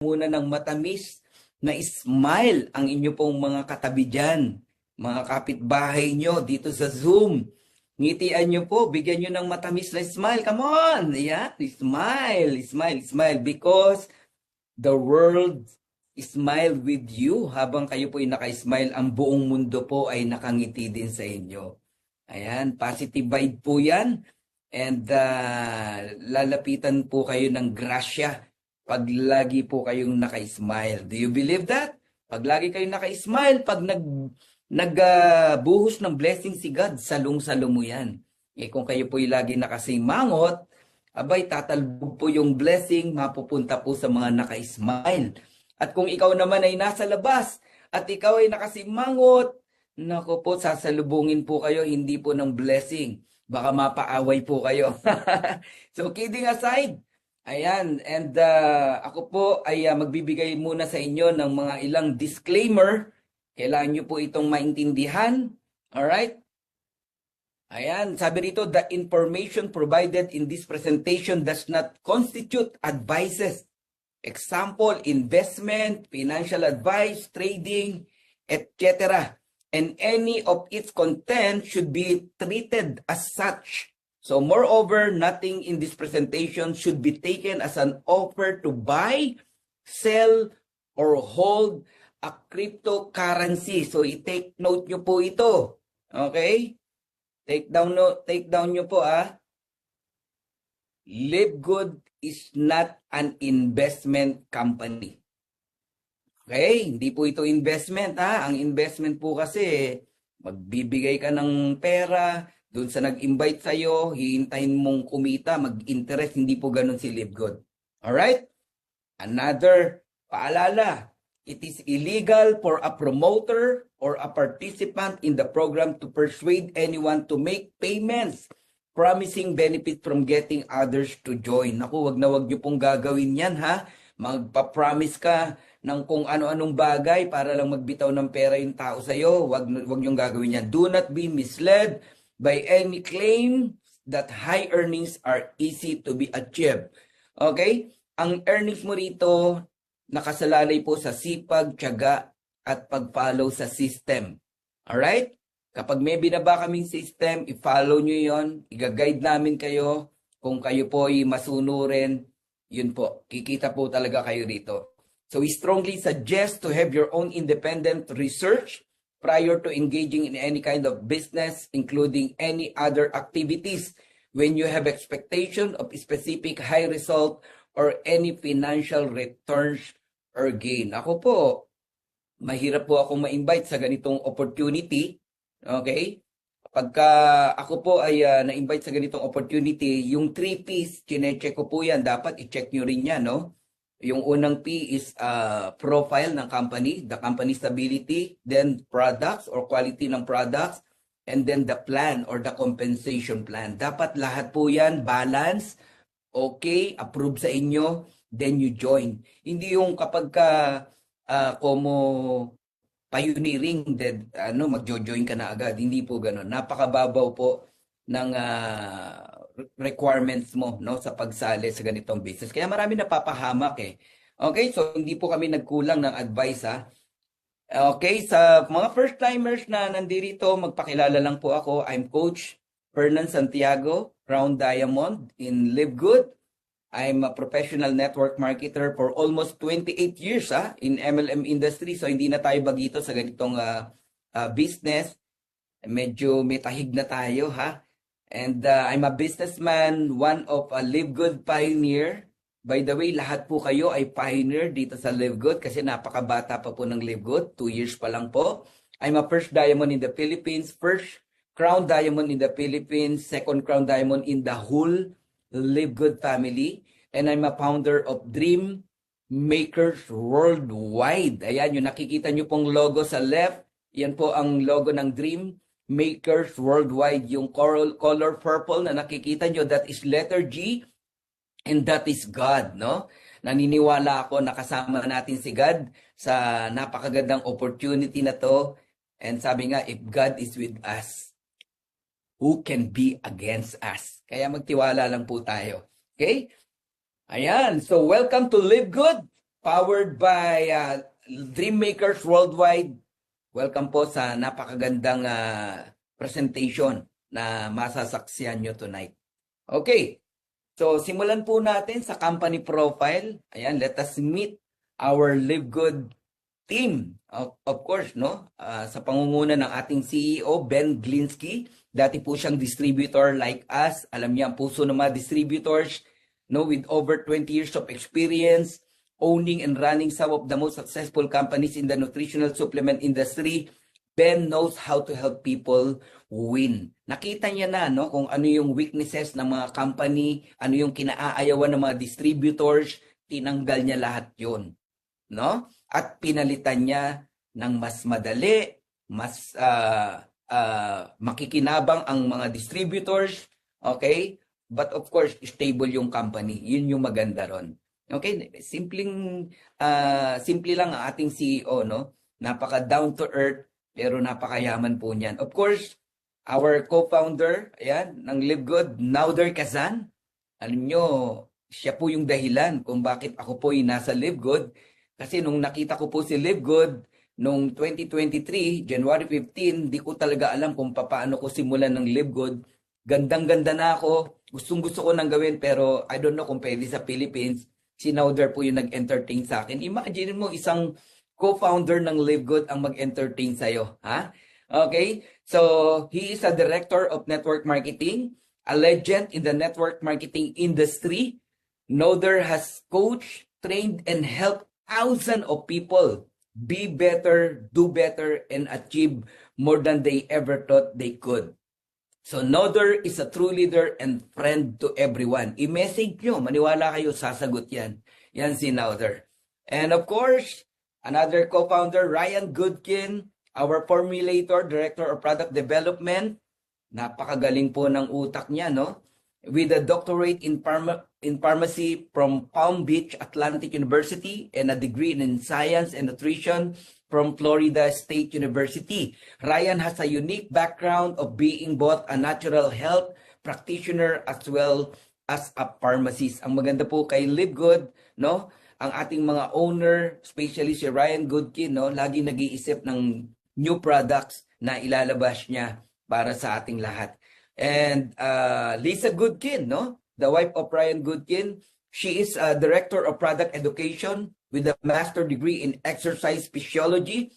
muna ng matamis na smile ang inyo pong mga katabi dyan, mga kapitbahay nyo dito sa Zoom. Ngitian nyo po, bigyan nyo ng matamis na smile. Come on! Yeah, smile, smile, smile. Because the world smile with you. Habang kayo po ay naka-smile, ang buong mundo po ay nakangiti din sa inyo. Ayan, positive vibe po yan. And lalapitan po kayo ng grasya pag lagi po kayong naka-smile. Do you believe that? Pag lagi kayong naka-smile, pag nagbuhos ng blessing si God, salong-salo mo yan. Eh kung kayo po'y lagi nakasimangot, abay tatalbog po yung blessing, mapupunta po sa mga naka-smile. At kung ikaw naman ay nasa labas, at ikaw ay nakasimangot, naku po, sasalubungin po kayo, hindi po ng blessing. Baka mapaaway po kayo. So kidding aside, ayan, and ako po ay magbibigay muna sa inyo ng mga ilang disclaimer. Kailangan nyo po itong maintindihan. Alright? Ayan, sabi rito, the information provided in this presentation does not constitute advices. Example, investment, financial advice, trading, etc. And any of its content should be treated as such. So moreover, nothing in this presentation should be taken as an offer to buy, sell, or hold a cryptocurrency. So i-take note nyo po ito. Okay? Take down nyo po Live Good is not an investment company. Okay? Hindi po ito investment Ang investment po kasi, magbibigay ka ng pera, doon sa nag-invite sa'yo, hihintayin mong kumita, mag-interest, hindi po ganun si Live Good. Alright? Another paalala, it is illegal for a promoter or a participant in the program to persuade anyone to make payments promising benefit from getting others to join. Naku, wag na wag nyo pong gagawin yan Magpa-promise ka ng kung ano-anong bagay para lang magbitaw ng pera yung tao sa'yo. Wag nyo gagawin yan. Do not be misled by any claim that high earnings are easy to be achieved. Okay? Ang earnings mo rito, nakasalalay po sa sipag, tiyaga, at pag-follow sa system. Alright? Kapag may binaba kaming system, i-follow nyo yon, i-guide namin kayo. Kung kayo po ay masunurin, yun po, kikita po talaga kayo rito. So we strongly suggest to have your own independent research prior to engaging in any kind of business, including any other activities when you have expectation of specific high result or any financial returns or gain. Ako po, mahirap po akong ma-invite sa ganitong opportunity. Okay? Pagka ako po ay na-invite sa ganitong opportunity, yung 3Ps, chinecheck ko po yan. Dapat i-check nyo rin yan, no? Yung unang P is profile ng company, the company stability, then products or quality ng products, and then the plan or the compensation plan. Dapat lahat po yan, balance, okay, approve sa inyo, then you join. Hindi yung kapag ka como pioneering, magjo-join ka na agad. Hindi po gano'n. Napakababaw po ng requirements mo sa pagsali sa ganitong business. Kaya marami napapahamak Okay, so hindi po kami nagkulang ng advice Okay, sa mga first-timers na nandito, magpakilala lang po ako. I'm Coach Fernan Santiago, Crown Diamond in Live Good. I'm a professional network marketer for almost 28 years in MLM industry. So hindi na tayo bagito sa ganitong business. Medyo may tahig na tayo And I'm a businessman, one of a Live Good pioneer. By the way, lahat po kayo ay pioneer dito sa Live Good kasi napakabata pa po ng Live Good. 2 years pa lang po. I'm a first diamond in the Philippines, first crown diamond in the Philippines, second crown diamond in the whole Live Good family, and I'm a founder of Dream Makers Worldwide. Ayan, yung nakikita nyo pong logo sa left, yan po ang logo ng Dream Makers Worldwide. Yung color purple na nakikita nyo, that is letter G, and that is God, no? Naniniwala ako na kasama natin si God sa napakagandang opportunity na to. And sabi nga, if God is with us, who can be against us? Kaya magtiwala lang po tayo. Okay? Ayan. So, welcome to Live Good. powered by Dreammakers Worldwide. Welcome po sa napakagandang presentation na masasaksiyan nyo tonight. Okay, so simulan po natin sa company profile. Ayan, let us meet our Live Good team. Of course, no? Sa pangunguna ng ating CEO, Ben Glinsky. Dati po siyang distributor like us. Alam niya ang puso ng mga distributors, no? With over 20 years of experience, owning and running some of the most successful companies in the nutritional supplement industry. Ben knows how to help people win. Nakita niya na, no, kung ano yung weaknesses ng mga company, ano yung kinaayawan ng mga distributors, tinanggal niya lahat yun, no? At pinalitan niya ng mas madali, mas makikinabang ang mga distributors, okay? But of course, stable yung company. Yun yung maganda ron. Okay, simple lang ang ating CEO, no? Napaka down to earth, pero napakayaman po niyan. Of course, our co-founder, ayan, ng Live Good, Nauder Kazan. Alam nyo, siya po yung dahilan kung bakit ako po yung nasa Live Good. Kasi nung nakita ko po si Live Good, nung 2023, January 15, di ko talaga alam kung paano ko simulan ng Live Good. Gandang-ganda na ako. Gustong-gusto ko nang gawin, pero I don't know kung pwede sa Philippines. Si Nauder po yung nag-entertain sa akin. Imagine mo isang co-founder ng Live Good ang mag-entertain sa'yo. Ha? Okay? So, he is a director of network marketing, a legend in the network marketing industry. Nauder has coached, trained, and helped thousands of people be better, do better, and achieve more than they ever thought they could. So, Nauder is a true leader and friend to everyone. I-message nyo, maniwala kayo, sasagot yan. Yan si Nauder. And of course, another co-founder, Ryan Goodkin, our formulator, director of product development. Napakagaling po ng utak niya, no? With a doctorate in pharmacy from Palm Beach Atlantic University and a degree in science and nutrition from Florida State University. Ryan has a unique background of being both a natural health practitioner as well as a pharmacist. Ang maganda po kay Live Good, no? Ang ating mga owner, especially si Ryan Goodkin, no, lagi nag-iisip ng new products na ilalabas niya para sa ating lahat. And Lisa Goodkin, no, the wife of Ryan Goodkin, she is a director of product education with a master's degree in exercise physiology,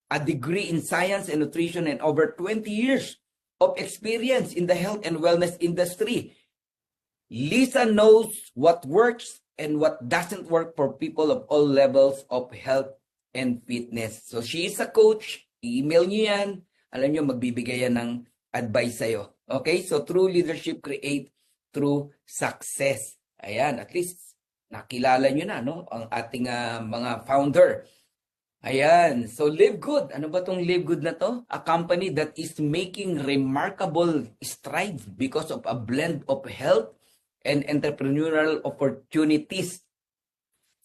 a degree in science and nutrition, and over 20 years of experience in the health and wellness industry. Lisa knows what works and what doesn't work for people of all levels of health and fitness. So she is a coach. I-email niyo yan. Alam niyo, magbibigay yan ng advice sa'yo. Okay? So true leadership create true success. Ayan, at least nakilala nyo na, no? Ang ating mga founder. Ayan, so Live Good. Ano ba tong Live Good na to? A company that is making remarkable strides because of a blend of health and entrepreneurial opportunities.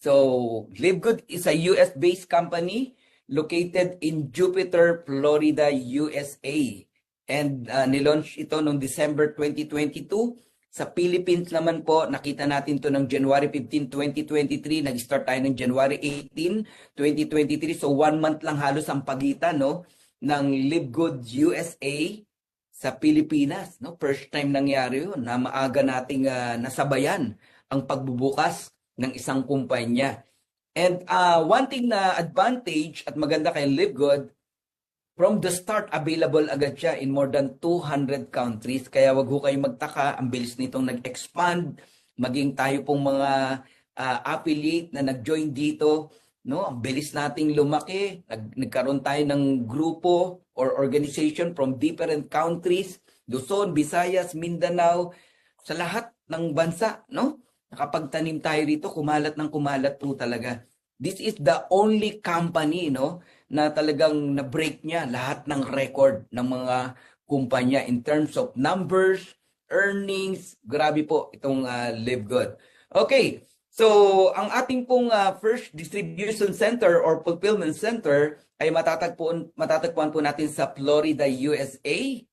So, Live Good is a US-based company located in Jupiter, Florida, USA. And nilaunch ito noong December 2022. Sa Philippines naman po, nakita natin to ng January 15, 2023. Nag-start tayo ng January 18, 2023. So 1 month lang halos ang pagitan, no, ng Live Good USA sa Pilipinas. No? First time nangyari yun na maaga nating nasabayan ang pagbubukas ng isang kumpanya. And one thing na advantage at maganda kay Live Good, from the start, available agad siya in more than 200 countries. Kaya wag ho kayong magtaka, ang bilis nitong nag-expand, maging tayo pong mga affiliate na nag-join dito. No? Ang bilis nating lumaki, nagkaroon tayo ng grupo or organization from different countries, Luzon, Visayas, Mindanao, sa lahat ng bansa. No? Nakapagtanim tayo dito, kumalat ng kumalat po talaga. This is the only company, no, na talagang na-break niya lahat ng record ng mga kumpanya in terms of numbers, earnings. Grabe po itong Live Good. Okay, so ang ating pong first distribution center or fulfillment center ay matatagpuan po natin sa Florida, USA.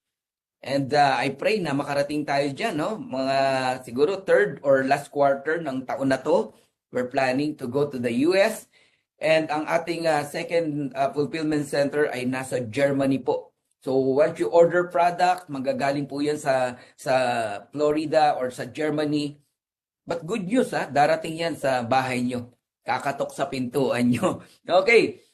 And I pray na makarating tayo dyan, no? Mga siguro third or last quarter ng taon na to. we're planning to go to the US. And ang ating second fulfillment center ay nasa Germany po. So once you order product, magagaling po yan sa Florida or sa Germany. But good news darating yan sa bahay nyo. Kakatok sa pintuan nyo. Okay,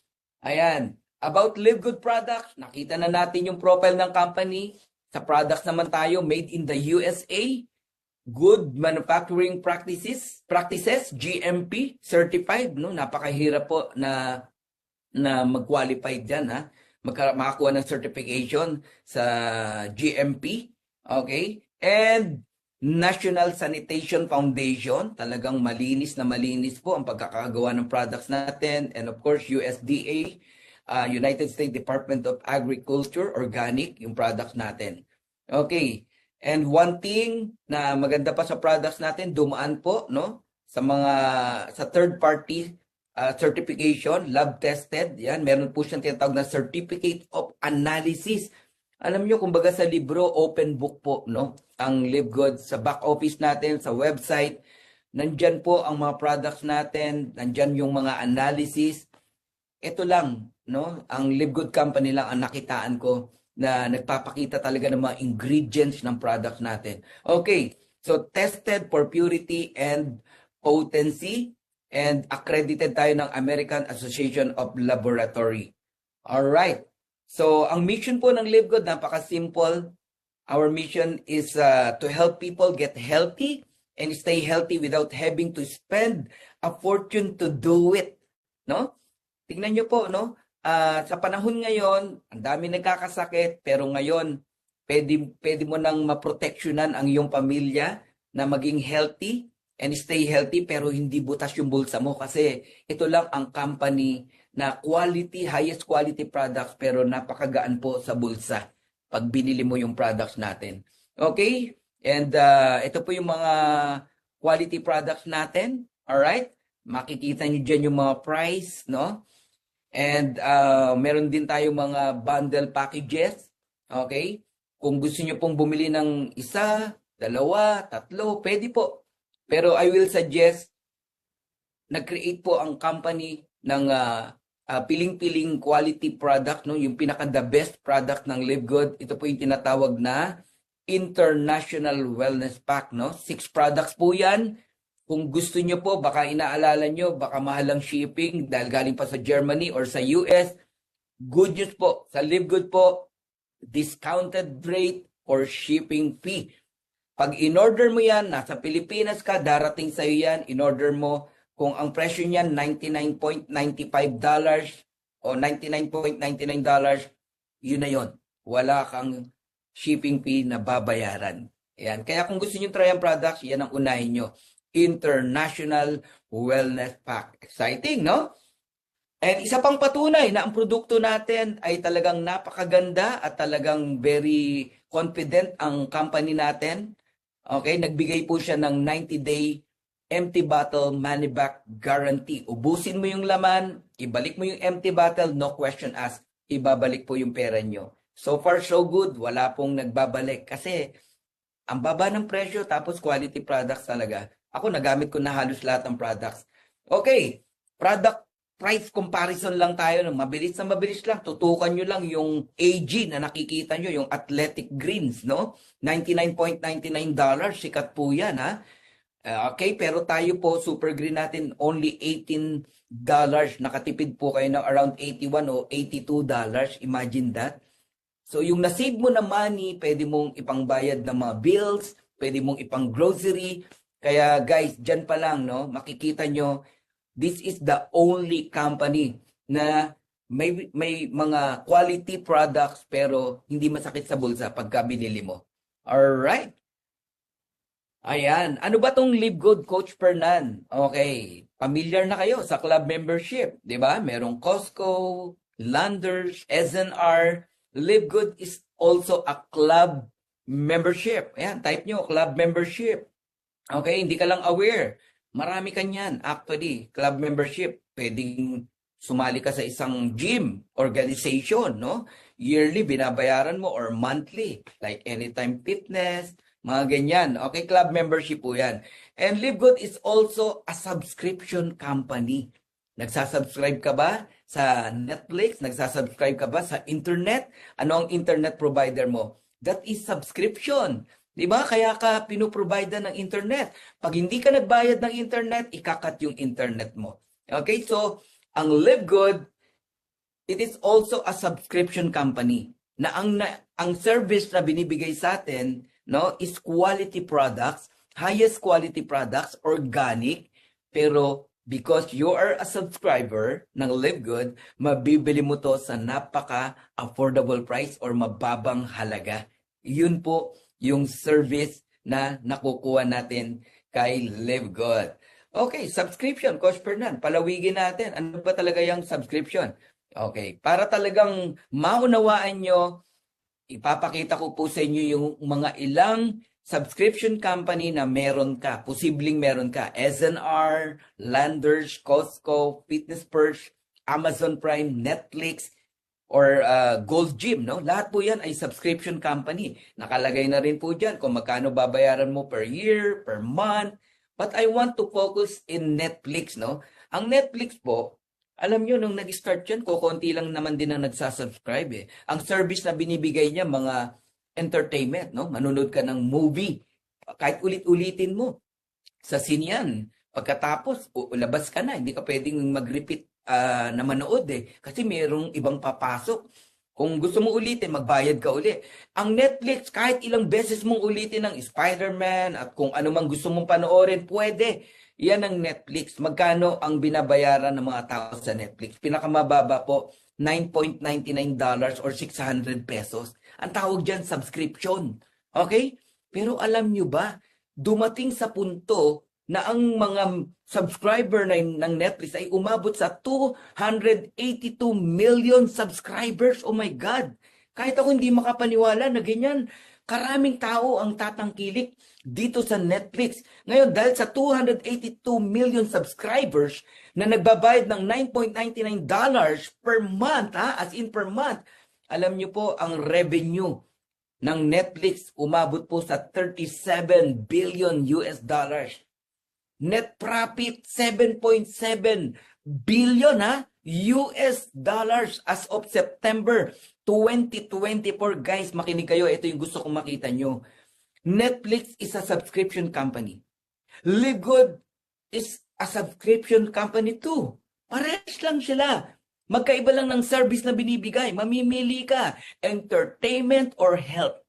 ayan. About Live Good products, nakita na natin yung profile ng company. Sa products naman tayo, made in the USA. Good manufacturing practices, GMP certified, no? Napakahirap po na mag-qualify diyan, makakuha ng certification sa GMP, okay? And National Sanitation Foundation, talagang malinis na malinis po ang pagkakagawa ng products natin, and of course USDA, United States Department of Agriculture, organic yung products natin. Okay. And one thing na maganda pa sa products natin, dumaan po sa third party certification, lab tested. Yan, meron po siyang tinatawag na Certificate of Analysis. Alam niyo, kumbaga sa libro, open book po, ang Live Good sa back office natin, sa website. Nandyan po ang mga products natin, nandyan yung mga analysis. Ito lang, ang Live Good Company lang ang nakitaan ko na nagpapakita talaga ng mga ingredients ng products natin. Okay, so tested for purity and potency and accredited tayo ng American Association of Laboratory. Alright, so ang mission po ng Live Good, napaka-simple. Our mission is to help people get healthy and stay healthy without having to spend a fortune to do it. Tingnan nyo po, sa panahon ngayon, ang dami nagkakasakit, pero ngayon, pwede mo nang maproteksyonan ang iyong pamilya na maging healthy and stay healthy, pero hindi butas yung bulsa mo kasi ito lang ang company na quality, highest quality products, pero napakagaan po sa bulsa pag binili mo yung products natin. Okay? And ito po yung mga quality products natin. Alright? Makikita nyo dyan yung mga price, And meron din tayo mga bundle packages. Okay? Kung gusto niyo pong bumili ng isa, dalawa, tatlo, pwede po. Pero I will suggest, nag-create po ang company ng piling-piling quality product, yung pinaka-the best product ng Live Good. Ito po yung tinatawag na International Wellness Pack. 6 products po yan. Kung gusto nyo po, baka inaalala nyo, baka mahal ang shipping dahil galing pa sa Germany or sa US. Good news po, sa Live Good po, discounted rate or shipping fee. Pag in-order mo yan, nasa Pilipinas ka, darating sa'yo yan, in-order mo, kung ang presyo niyan $99.95 o $99.99, yun na yun. Wala kang shipping fee na babayaran. Ayan. Kaya kung gusto nyo try ang products, yan ang unahin nyo. International Wellness Pack. Exciting, And isa pang patunay na ang produkto natin ay talagang napakaganda at talagang very confident ang company natin. Okay, nagbigay po siya ng 90-day empty bottle money back guarantee. Ubusin mo yung laman, ibalik mo yung empty bottle, no question asked, ibabalik po yung pera nyo. So far, so good. Wala pong nagbabalik kasi ang baba ng presyo tapos quality products talaga. Ako, nagamit ko na halos lahat ng products. Okay, product price comparison lang tayo. Mabilis na mabilis lang. Tutukan nyo lang yung AG na nakikita nyo, yung Athletic Greens, $99.99. Sikat po yan, Okay, pero tayo po, Super Green natin, only $18. Nakatipid po kayo ng around $81 o $82. Imagine that. So, yung nasave mo na money, pwede mong ipangbayad ng mga bills, pwede mong ipang grocery. Kaya guys, dyan pa lang, makikita nyo, this is the only company na may mga quality products pero hindi masakit sa bulsa pagka binili mo. Alright. Ayan. Ano ba tong Live Good, Coach Fernan? Okay. Familiar na kayo sa club membership, di ba? Merong Costco, Landers, SNR. Live Good is also a club membership. Ayan, type nyo, club membership. Okay, hindi ka lang aware. Marami kanyan. Actually, club membership, pwedeng sumali ka sa isang gym, organization, Yearly, binabayaran mo or monthly. Like Anytime Fitness, Mga ganyan. Okay, club membership po yan. And LiveGood is also a subscription company. Nagsasubscribe ka ba sa Netflix? Nagsasubscribe ka ba sa internet? Ano ang internet provider mo? That is subscription. Di ba? Kaya ka pinoprovide ng internet. Pag hindi ka nagbayad ng internet, ikakat yung internet mo. Okay, so ang LiveGood, it is also a subscription company na ang service na binibigay sa atin, no, is quality products, highest quality products, organic, pero because you are a subscriber ng LiveGood, mabibili mo to sa napaka-affordable price or mababang halaga. Yun po yung service na nakukuha natin kay LiveGood. Okay, subscription, Coach Fernan, palawigin natin. Ano ba talaga yung subscription? Okay, para talagang maunawaan nyo, ipapakita ko po sa inyo yung mga ilang subscription company na meron ka, posibleng meron ka. SNR, Landers, Costco, Fitness Perks, Amazon Prime, Netflix, or Gold Gym, no? Lahat po yan ay subscription company. Nakalagay na rin po dyan kung magkano babayaran mo per year, per month. But I want to focus in Netflix, no? Ang Netflix po, alam nyo, nung nag-start yan, kukunti lang naman din ang nagsasubscribe eh. Ang service na binibigay niya, mga entertainment, no? Manunod ka ng movie. Kahit ulit-ulitin mo. Sa scene yan. Pagkatapos, labas ka na. Hindi ka pwedeng mag-repeat na manood eh. Kasi mayroong ibang papasok. Kung gusto mo ulitin, magbayad ka uli. Ang Netflix, kahit ilang beses mong ulitin ng Spider-Man at kung ano mang gusto mong panoorin, pwede. Yan ang Netflix. Magkano ang binabayaran ng mga tao sa Netflix? Pinakamababa po, $9.99 or 600 pesos. Ang tawag dyan, subscription. Okay? Pero alam nyo ba, dumating sa punto na ang mga subscriber ng Netflix ay umabot sa 282 million subscribers. Oh my God! Kahit ako hindi makapaniwala na ganyan. Karaming tao ang tatangkilik dito sa Netflix. Ngayon, dahil sa 282 million subscribers na nagbabayad ng $9.99 per month, as in per month, alam nyo po, ang revenue ng Netflix umabot po sa 37 billion US dollars. Net profit, 7.7 billion US dollars as of September 2024. Guys, makinig kayo. Ito yung gusto kong makita nyo. Netflix is a subscription company. LiveGood is a subscription company too. Parehas lang sila. Magkaiba lang ng service na binibigay. Mamimili ka. Entertainment or health.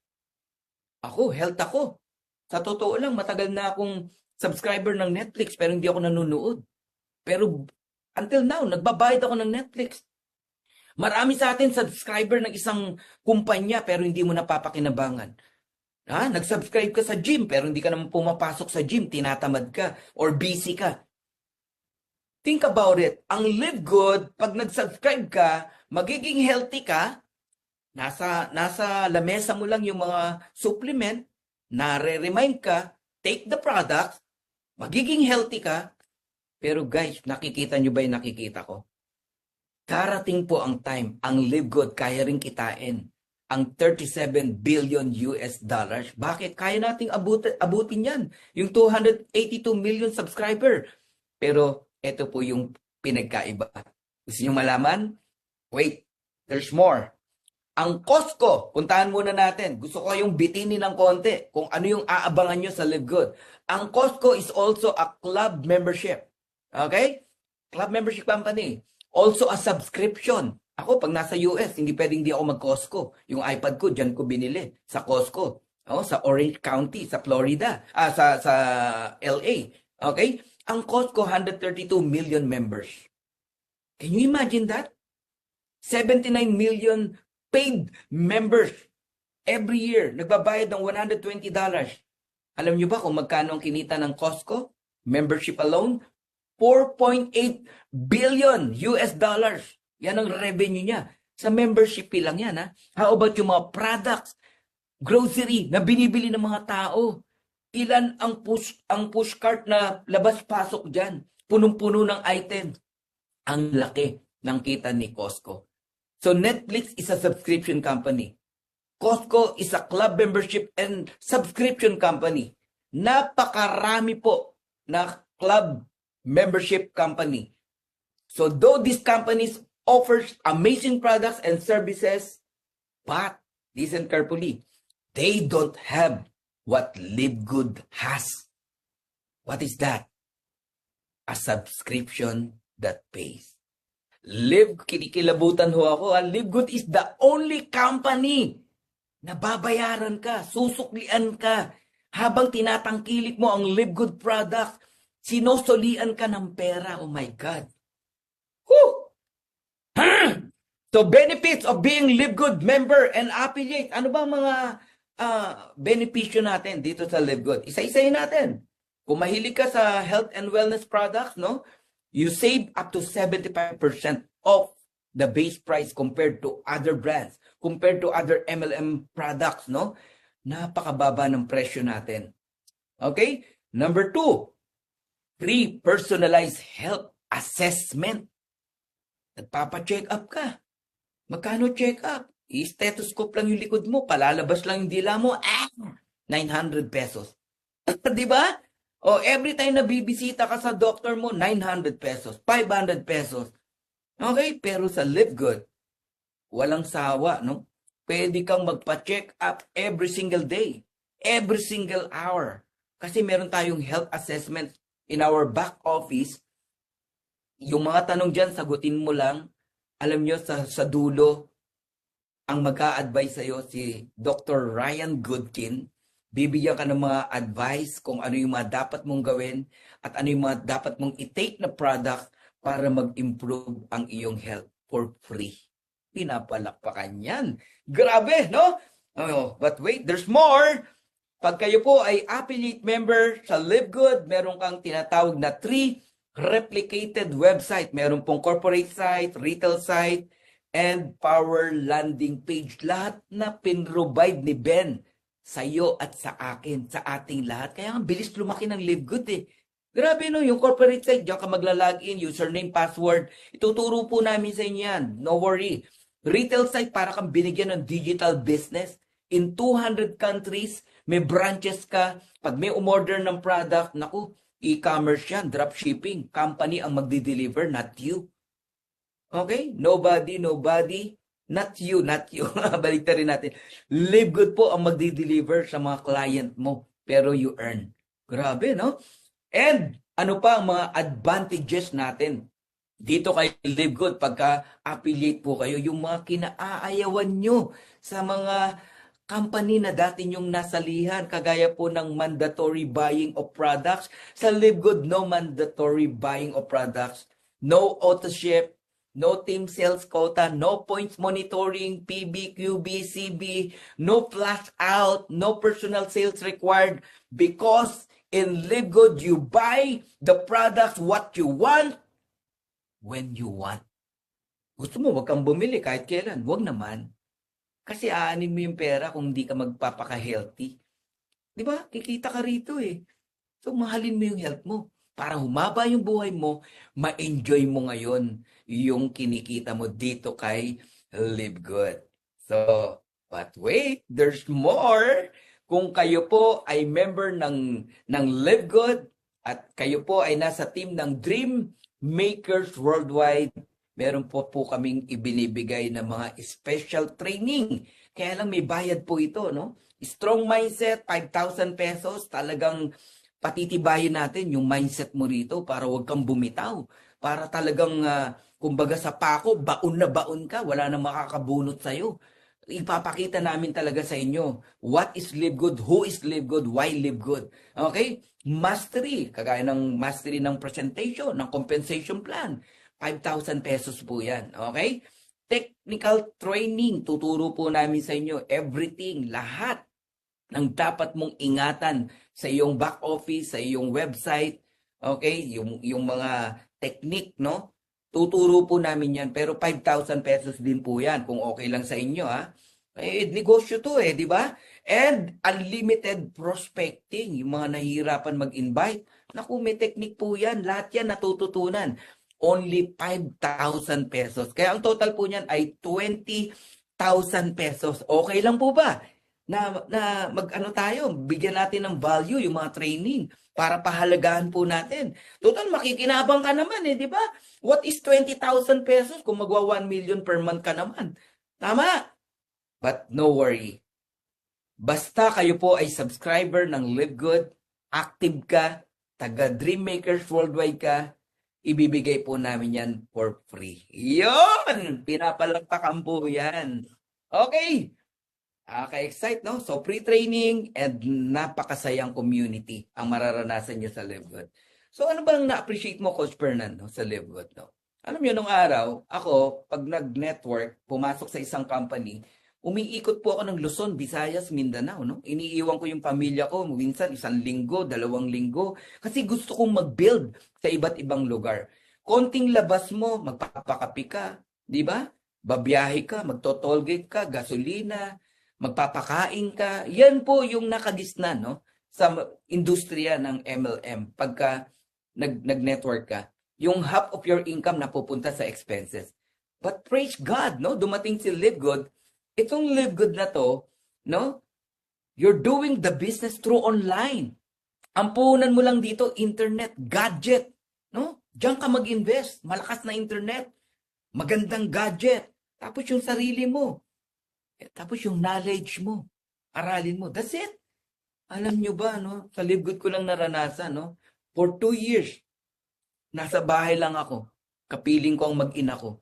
Ako, health ako. Sa totoo lang, matagal na akong subscriber ng Netflix pero hindi ako nanonood. Pero until now, nagbabayad ako ng Netflix. Marami sa atin subscriber ng isang kumpanya pero hindi mo napapakinabangan. Nag-subscribe ka sa gym pero hindi ka naman pumapasok sa gym, tinatamad ka or busy ka. Think about it. Ang LiveGood, pag nag-subscribe ka, magiging healthy ka, nasa lamesa mo lang yung mga supplement, nare-remind ka, take the product, magiging healthy ka. Pero guys, nakikita nyo ba yung nakikita ko? Darating po ang time, ang LiveGood kaya rin kitain ang 37 billion US dollars. Bakit? Kaya nating abutin yan. Yung 282 million subscriber. Pero ito po yung pinagkaiba. Gusto nyo malaman? Wait, there's more. Ang Costco, puntahan muna natin. Gusto ko yung bitinin ng konti kung ano yung aabangan nyo sa LiveGood. Ang Costco is also a club membership. Okay? Club membership company. Also a subscription. Ako, pag nasa US, hindi pwedeng di ako mag-Costco. Yung iPad ko, dyan ko binili. Sa Costco. Sa Orange County, sa Florida. Sa LA. Okay? Ang Costco, 132 million members. Can you imagine that? 79 million paid members every year. Nagbabayad ng $120. Alam nyo ba kung magkano ang kinita ng Costco? Membership alone? 4.8 billion US dollars. Yan ang revenue niya. Sa membership fee lang yan. How about yung mga products, grocery na binibili ng mga tao? Ilan ang push cart na labas-pasok dyan? Punong-puno ng item. Ang laki ng kita ni Costco. So Netflix is a subscription company. Costco is a club membership and subscription company. Napakarami po na club membership company. So though these companies offers amazing products and services, but listen carefully, they don't have what Live Good has. What is that? A subscription that pays. Kinikilabutan ho ako. Live Good is the only company na babayaran ka, susuklian ka, habang tinatangkilik mo ang Live Good product, sinusolian ka ng pera. Oh my God. Whew! So, benefits of being Live Good member and affiliate. Ano ba mga benepisyo natin dito sa Live Good? Isa-isayin natin. Kung mahilig ka sa health and wellness products, no? You save up to 75% of the base price compared to other brands, compared to other MLM products, no? Napakababa ng presyo natin. Okay? Number 2, free personalized health assessment. Nagpapa-check up ka. Magkano check up? I-stethoscope lang yung likod mo, palalabas lang yung dila mo, 900 pesos. Di ba? O every time na bibisita ka sa doctor mo, 900 pesos, 500 pesos. Okay, pero sa Live Good, walang sawa, no? Pwede kang magpa-check up every single day, every single hour. Kasi meron tayong health assessment in our back office. Yung mga tanong dyan, sagutin mo lang. Alam nyo, sa dulo, ang mag-a-advise sa'yo si Dr. Ryan Goodkin. Bibigyan ka ng mga advice kung ano yung mga dapat mong gawin at ano yung mga dapat mong i-take na product para mag-improve ang iyong health for free. Pinapalakpakan yan. Grabe, no? Oh, but wait, there's more. Pag kayo po ay affiliate member sa Live Good, meron kang tinatawag na 3 replicated website. Meron pong corporate site, retail site, and power landing page. Lahat na pinrovide ni Ben sa iyo at sa akin, sa ating lahat. Kaya ang bilis lumaki ng Live Good eh. Grabe no, yung corporate site, diyan ka magla-login, username, password. Ituturo po namin sa inyo yan. No worry. Retail site, para kang binigyan ng digital business. In 200 countries, may branches ka. Pag may umorder ng product, naku, e-commerce yan, dropshipping. Company ang magdi-deliver, not you. Okay? Nobody, not you. Balik rin natin. Live Good po ang magdi-deliver sa mga client mo, pero you earn. Grabe, no? And ano pa ang mga advantages natin dito kay Live Good pagka affiliate po kayo? Yung mga kinaayawan nyo sa mga company na dati nyong nasalihan, kagaya po ng mandatory buying of products. Sa Live Good, no mandatory buying of products, no auto ship, no team sales quota, no points monitoring, PB, QB, CB, no flash out, no personal sales required, because in Live Good, you buy the products what you want, when you want. Gusto mo, wag kang bumili kahit kailan. Wag naman. Kasi aanin mo yung pera kung hindi ka magpapaka-healthy. Di ba? Kikita ka rito eh. So, mahalin mo yung health mo. Para humaba yung buhay mo, ma-enjoy mo ngayon yung kinikita mo dito kay Live Good. So, but wait, there's more. Kung kayo po ay member ng Live Good at kayo po ay nasa team ng Dream Makers Worldwide, meron po kaming ibinibigay na mga special training. Kaya lang may bayad po ito, no? Strong Mindset, 5,000 pesos. Talagang patitibayin natin yung mindset mo rito para wag kang bumitaw. Para talagang, kumbaga sa pako, baon na baon ka. Wala nang makakabunot sa'yo. Ipapakita namin talaga sa inyo what is Live Good, who is Live Good, why Live Good. Okay? Mastery, kagaya ng mastery ng presentation, ng compensation plan. 5,000 pesos po yan. Okay? Technical training, tuturo po namin sa inyo everything, lahat ng dapat mong ingatan sa iyong back office, sa iyong website. Okay? Yung mga technique, no? Tuturo po namin yan, pero 5,000 pesos din po yan kung okay lang sa inyo, ha? Eh, negosyo to eh, di ba? And unlimited prospecting, yung mga nahihirapan mag-invite. Naku, may technique po yan. Lahat yan natututunan. Only 5,000 pesos. Kaya ang total po niyan ay 20,000 8,000 pesos. Okay lang po ba? Na mag-ano tayo, bigyan natin ng value yung mga training para pahalagahan po natin. Total, makikinabang ka naman eh, di ba? What is 20,000 pesos kung magwa 1 million per month ka naman? Tama? But no worry. Basta kayo po ay subscriber ng Live Good, active ka, taga Dreammakers Worldwide ka, ibibigay po namin yan for free. Yun! Pinapalagpakan po yan. Okay. Ka-excite, no? So, pre-training and napakasayang community ang mararanasan nyo sa Live Good. So, ano bang na-appreciate mo, Coach Fernando, sa Live Good, no? Alam nyo, nung araw, ako, pag nag-network, pumasok sa isang company, umiikot po ako ng Luzon, Visayas, Mindanao, no? Iniiwan ko yung pamilya ko, minsan 1 linggo, 2 linggo, kasi gusto kong mag-build sa iba't ibang lugar. Konting labas mo, magpapakapi ka, di ba? Babiyahe ka, magto-tollgate ka, gasolina, magpapakain ka. Yan po yung nakagisnan, no? Sa industriya ng MLM pagka nag-network ka. Yung half of your income napupunta sa expenses. But praise God, no? Dumating si Live Good. Itong Live Good na to, no? You're doing the business through online. Ang puhunan mo lang dito, internet, gadget, no? Diyan ka mag-invest. Malakas na internet. Magandang gadget. Tapos yung sarili mo. Tapos yung knowledge mo. Aralin mo. That's it. Alam nyo ba, no? Sa Live Good ko lang naranasan, no? For 2 years, nasa bahay lang ako. Kapiling ko ang mag-ina ko.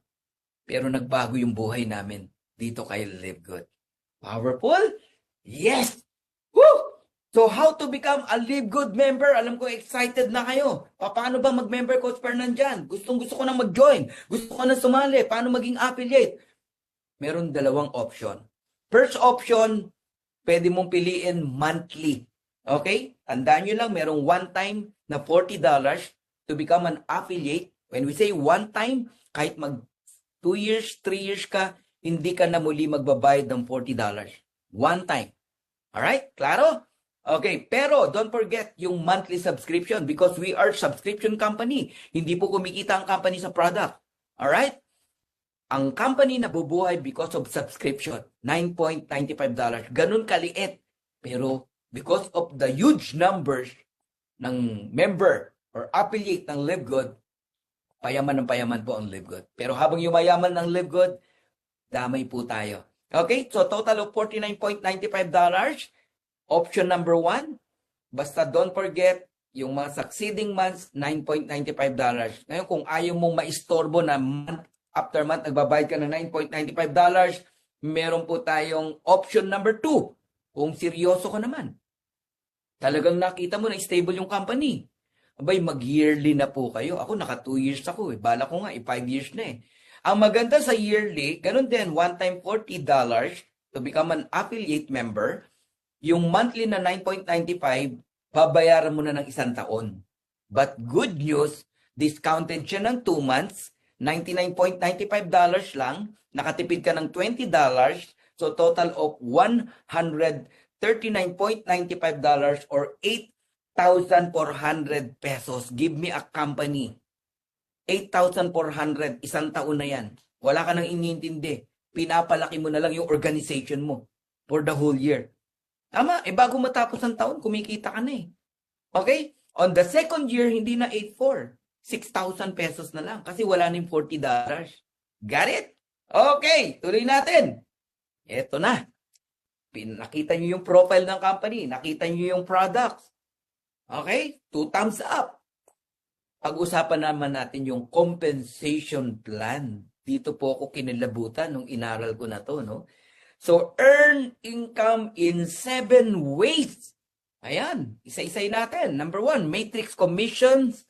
Pero nagbago yung buhay namin dito kay Live Good. Powerful? Yes! Woo! So, how to become a Live Good member? Alam ko, excited na kayo. Paano ba mag-member, Coach Fernand dyan? Gusto ko na mag-join. Gusto ko na sumali. Paano maging affiliate? Meron 2 option. First option, pwede mong piliin monthly. Okay? Tandaan nyo lang, merong one time na $40 to become an affiliate. When we say one time, kahit mag 2 years, 3 years ka, hindi ka na muli magbabayad ng $40. One time. Alright? Klaro? Okay, pero don't forget yung monthly subscription because we are subscription company. Hindi po kumikita ang company sa product. Alright? Ang company nabubuhay because of subscription, $9.95. Ganun kaliit. Pero because of the huge numbers ng member or affiliate ng Live Good, payaman ng payaman po ang Live Good. Pero habang yumayaman ng Live Good, damay po tayo. Okay, so total of $49.95. Option number 1, basta don't forget, yung mga succeeding months, $9.95. Ngayon, kung ayaw mong maistorbo na month after month, nagbabayad ka ng $9.95, meron po tayong option number 2. Kung seryoso ka naman, talagang nakita mo na stable yung company. Abay, mag-yearly na po kayo. Ako, naka 2 years ako. Bala ko nga, 5 years na eh. Ang maganda sa yearly, ganun din, one time $40 to become an affiliate member. Yung monthly na $9.95, babayaran mo na ng 1 taon. But good news, discounted siya ng 2 months, $99.95 lang, nakatipid ka ng $20, so total of $139.95 or 8,400 pesos. Give me a company. 8,400, 1 taon na yan. Wala ka nang iniintindi. Pinapalaki mo na lang yung organization mo for the whole year. Tama, bago matapos ang taon, kumikita ka na eh. Okay? On the second year, hindi na 8,400. 6,000 pesos na lang kasi wala nang $40. Got it? Okay, tuloy natin. Ito na. Nakita nyo yung profile ng company. Nakita nyo yung products. Okay? 2 thumbs up. Pag-usapan naman natin yung compensation plan. Dito po ako kinilabutan nung inaral ko na to, no? So, earn income in 7 ways. Ayan, isa-isay natin. Number 1, matrix commissions,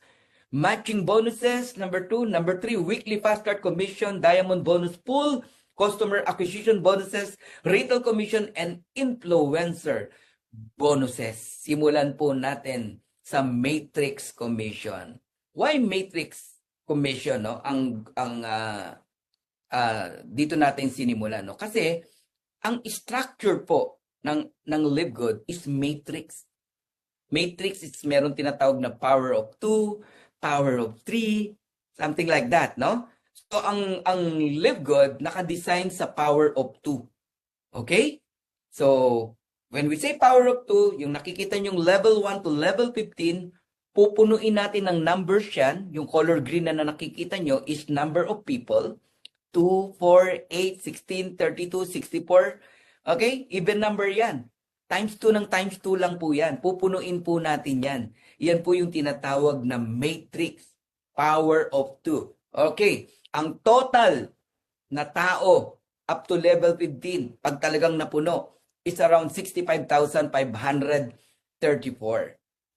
matching bonuses. Number 2, number 3, weekly fast start commission, diamond bonus pool, customer acquisition bonuses, retail commission, and influencer bonuses. Simulan po natin sa matrix commission. Why matrix commission, no? Dito natin sinimulan, no? Kasi ang structure po ng Live Good is matrix. Matrix is meron tinatawag na power of 2, power of 3, something like that, no? So, ang Live Good, naka-design sa power of 2. Okay? So, when we say power of 2, yung nakikita nyong level 1 to level 15, pupunuin natin ng numbers yan. Yung color green na nakikita nyo is number of people. 2, 4, 8, 16, 32, 64. Okay? Even number yan. Times 2 ng times 2 lang po yan. Pupunuin po natin yan. Yan po yung tinatawag na matrix. Power of 2. Okay. Ang total na tao up to level 15, pag talagang napuno, is around 65,534.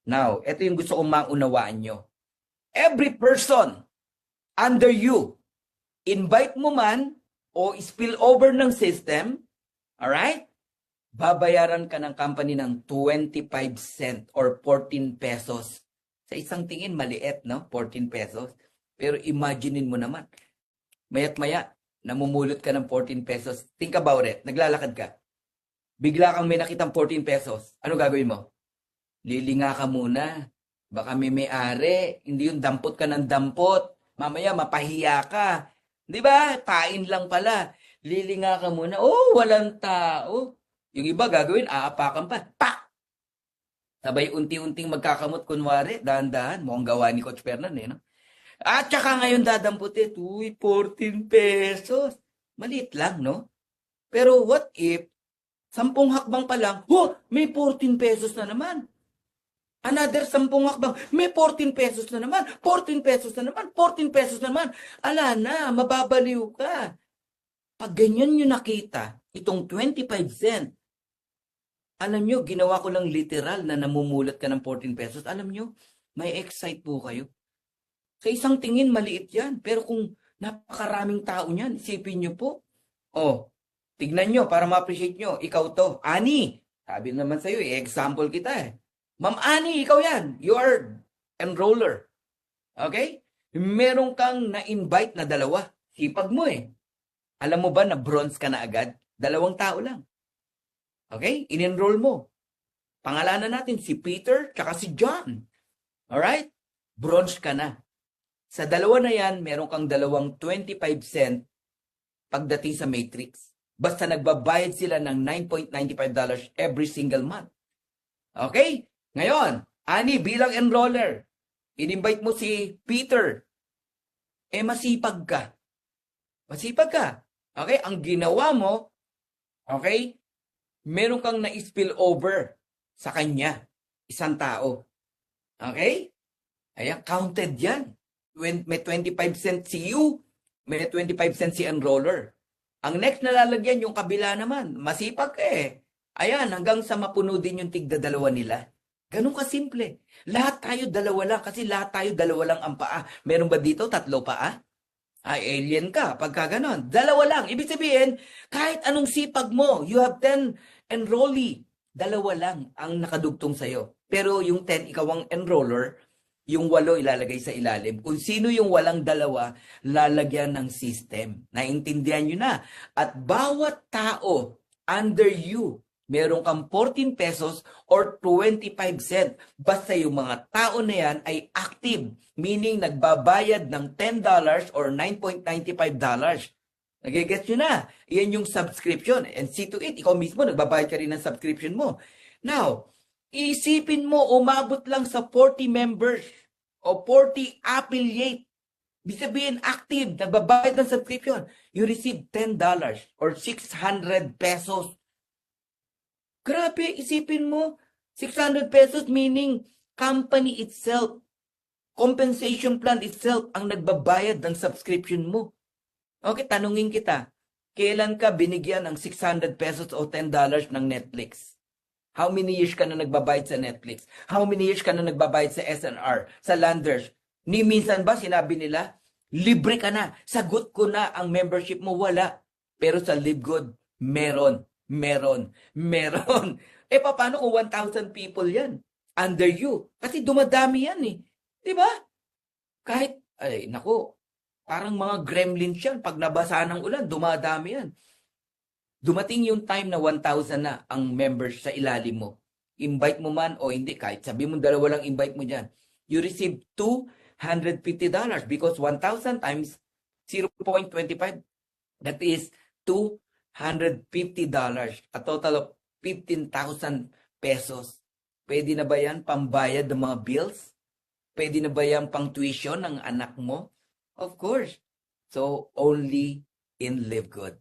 Now, ito yung gusto kong maunawaan nyo. Every person under you, invite mo man o spill over ng system, alright? Babayaran ka ng company ng 25 cent or 14 pesos. Sa isang tingin, maliit, no? 14 pesos. Pero imaginein mo naman, mayat maya, namumulot ka ng 14 pesos. Think about it. Naglalakad ka. Bigla kang may nakitang 14 pesos. Ano gagawin mo? Lilinga ka muna. Baka may-ari. Hindi yung dampot ka ng dampot. Mamaya mapahiya ka. Di ba? Kain lang pala. Lilinga ka muna. Oh, walang tao. Yung iba gagawin, aapakan pa. Pak! Sabay unti-unting magkakamot, kunwari, dahan-dahan. Mukhang gawa ni Coach Fernan, no? At saka ngayon dadamputin, 14 pesos. Maliit lang, no? Pero what if, 10 hakbang pa lang, may 14 pesos na naman. Another 10 hakbang, may 14 pesos na naman, 14 pesos na naman, 14 pesos na naman. Ala na, mababaliw ka. Pag ganyan nyo nakita, itong 25 cent, alam nyo, ginawa ko lang literal na namumulat ka ng 14 pesos. Alam nyo, may excite po kayo. Sa isang tingin, maliit yan. Pero kung napakaraming tao niyan, isipin nyo po. Oh, tignan nyo para ma-appreciate nyo. Ikaw to, Ani. Sabi naman sa'yo, example kita eh. Ma'am Ani, ikaw yan. You are enroller. Okay? Meron kang na-invite na dalawa. Sipag mo eh. Alam mo ba na bronze ka na agad? 2 tao lang. Okay? In-enroll mo. Pangalanan natin si Peter tsaka si John. Alright? Bronze ka na. Sa dalawa na yan, meron kang 25 cent pagdating sa matrix. Basta nagbabayad sila ng $9.95 every single month. Okay? Ngayon, Ani, bilang enroller, in-invite mo si Peter. Masipag ka. Masipag ka. Okay? Ang ginawa mo, okay, meron kang na-spill over sa kanya. Isang tao. Okay? Ayan, counted yan. When may 25 cent si you, may 25 cent si enroller. Ang next na lalagyan, yung kabila naman. Masipag ka eh. Ayan, hanggang sa mapuno din yung tigda-dalawa nila. Ganun ka simple. Lahat tayo dalawa lang kasi lahat tayo dalawa lang ang paa. Meron ba dito 3 paa? Ay, alien ka pagka ganon. 2 lang. Ibig sabihin, kahit anong sipag mo, you have 10 enrollee. 2 lang ang nakadugtong sa'yo. Pero yung 10, ikaw ang enroller, yung 8 ilalagay sa ilalim. Kung sino yung walang 2, lalagyan ng system. Naintindihan nyo na. At bawat tao under you, meron kang 14 pesos or 25 cent. Basta yung mga tao na yan ay active. Meaning nagbabayad ng $10 or $9.95. Nagigets nyo na. Yan yung subscription. And see to it, ikaw mismo nagbabayad ka rin ng subscription mo. Now, isipin mo, umabot lang sa 40 members o 40 affiliate. Ibig sabihin, active, nagbabayad ng subscription. You receive $10 or 600 pesos. Grabe, isipin mo, 600 pesos meaning company itself, compensation plan itself ang nagbabayad ng subscription mo. Okay, tanungin kita, kailan ka binigyan ng 600 pesos o $10 ng Netflix? How many years ka na nagbabayad sa Netflix? How many years ka na nagbabayad sa SNR, sa Landers? Ni minsan ba sinabi nila, libre ka na, sagot ko na ang membership mo, wala. Pero sa Live Good, meron. Paano kung 1,000 people yan? Under you. Kasi dumadami yan eh. Diba? Kahit, naku, parang mga gremlins yan. Pag nabasa ng ulan, dumadami yan. Dumating yung time na 1,000 na ang members sa ilalim mo. Invite mo man o hindi, kahit sabi mo 2 lang invite mo dyan. You receive $250 because 1,000 times 0.25. That is $250. A total of 15,000 pesos. Pwede na ba yan pambayad ng mga bills? Pwede na ba yan pang tuition ng anak mo? Of course. So, only in Live Good.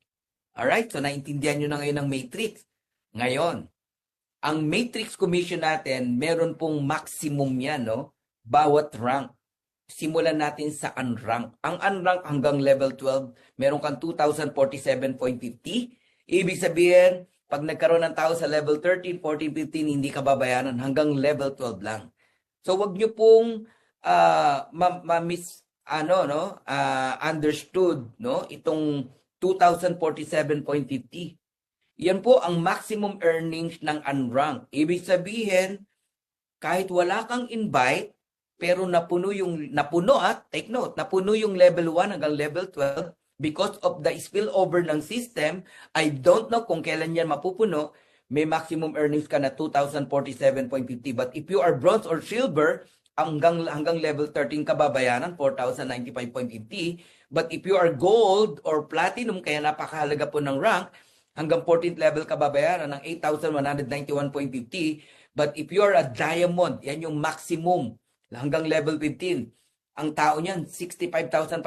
Alright? So, naintindihan nyo na ngayon ang matrix. Ngayon, ang matrix commission natin, meron pong maximum yan, no? Bawat rank. Simulan natin sa unrank. Ang unrank hanggang level 12, meron kang 2,047.50. Ibig sabihin, pag nagkaroon ng tao sa level 13, 14, 15, hindi ka babayaran hanggang level 12 lang. So, wag nyo pong understood, no? Itong 2,047.50. Yan po ang maximum earnings ng unrank. Ibig sabihin, kahit wala kang invite, pero napuno yung level 1 hanggang level 12 because of the spillover ng system. I don't know kung kailan yan mapupuno. May maximum earnings ka na 2,047.50. But if you are bronze or silver, hanggang level 13 ka babayaran, 4,095.50. But if you are gold or platinum, kaya napakahalaga po ng rank, hanggang 14th level ka babayaran ng 8,191.50. But if you are a diamond, yan yung maximum hanggang level 15. Ang tao niyan, 65,534.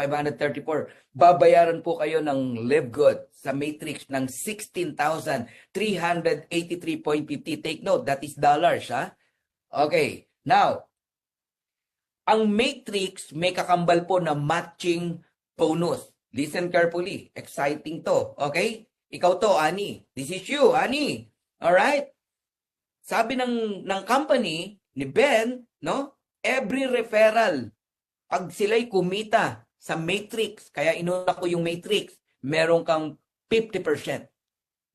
Babayaran po kayo ng Live Good sa matrix ng 16,383.50. Take note, that is dollars, ha? Okay, now, ang matrix may kakambal po na matching bonus. Listen carefully. Exciting to. Okay? Ikaw to, Ani. This is you, Ani. Alright? Sabi ng company ni Ben, no? Every referral, pag sila'y kumita sa matrix, kaya inuna ko yung matrix, meron kang 50%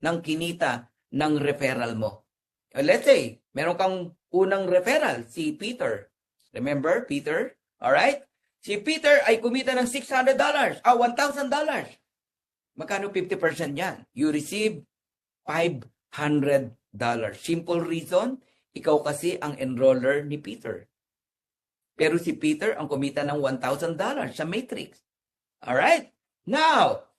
ng kinita ng referral mo. Let's say, meron kang unang referral, si Peter. Remember, Peter? Alright? Si Peter ay kumita ng $600, $1,000. Magkano 50% yan? You receive $500. Simple reason, ikaw kasi ang enroller ni Peter. Pero si Peter ang kumita ng $1,000 sa matrix. Alright? Now,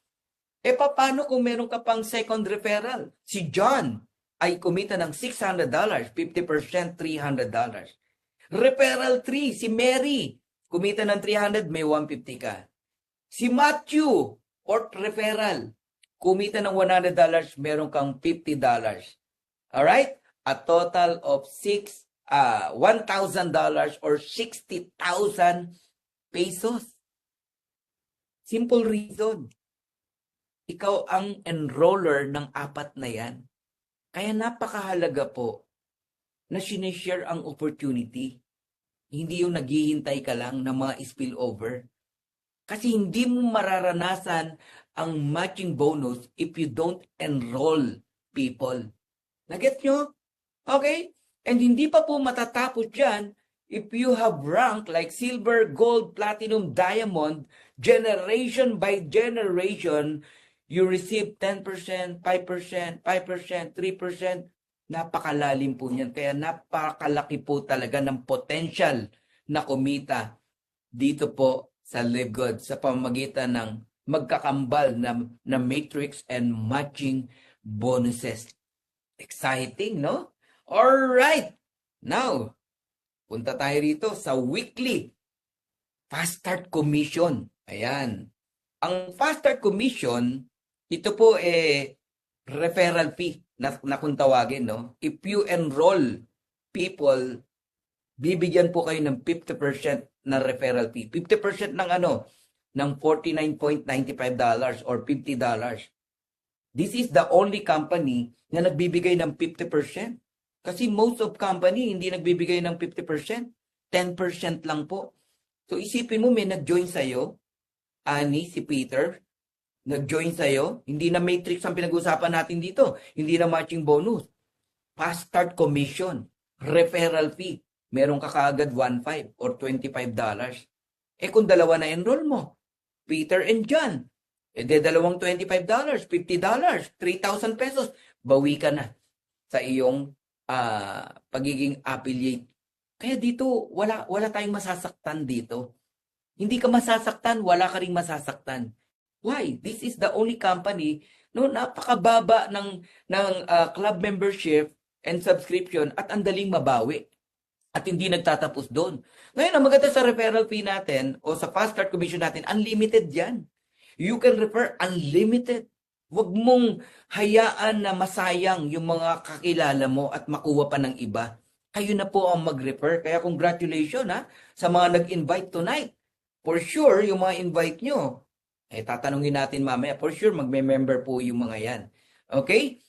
paano kung meron ka pang second referral? Si John ay kumita ng $600, 50%, $300. Referral 3, si Mary, kumita ng 300, may 150 ka. Si Matthew, fourth referral, kumita ng $100, meron kang $50. Alright? A total of $1,000 or 60,000 pesos. Simple reason. Ikaw ang enroller ng apat na yan. Kaya napakahalaga po na sinishare ang opportunity. Hindi yung naghihintay ka lang ng mga spillover. Kasi hindi mo mararanasan ang matching bonus if you don't enroll people. Nagets nyo? Okay? And hindi pa po matatapos dyan, if you have rank like silver, gold, platinum, diamond, generation by generation, you receive 10%, 5%, 5%, 3%. Napakalalim po niyan. Kaya napakalaki po talaga ng potential na kumita dito po sa Live Good sa pamamagitan ng magkakambal na matrix and matching bonuses. Exciting, no? Alright! Now, punta tayo rito sa weekly Fast Start Commission. Ayan. Ang Fast Start Commission, ito po referral fee na kung tawagin, no? If you enroll people, bibigyan po kayo ng 50% na referral fee. 50% ng ng $49.95 or $50. This is the only company na nagbibigay ng 50%. Kasi most of company hindi nagbibigay ng 50%. 10% lang po. So isipin mo may nag-join sa'yo, Ani, si Peter, nag-join sa'yo, hindi na matrix ang pinag-usapan natin dito. Hindi na matching bonus. Fast Start Commission, referral fee. Meron ka kaagad 1.5 or $25. Kung dalawa na enroll mo, Peter and John, dalawang $25, $50, 3,000 pesos, bawi ka na sa iyong pagiging affiliate. Kaya dito, wala tayong masasaktan dito. Hindi ka masasaktan, wala ka ring masasaktan. Why? This is the only company no napakababa ng club membership and subscription at ang daling mabawi. At hindi nagtatapos doon. Ngayon, ang maganda sa referral fee natin o sa fast start commission natin, unlimited yan. You can refer unlimited. Huwag mong hayaan na masayang yung mga kakilala mo at makuha pa ng iba. Kayo na po ang mag-refer. Kaya congratulations sa mga nag-invite tonight. For sure, yung mga invite nyo, tatanungin natin mamaya. For sure, magme-member po yung mga yan. Okay?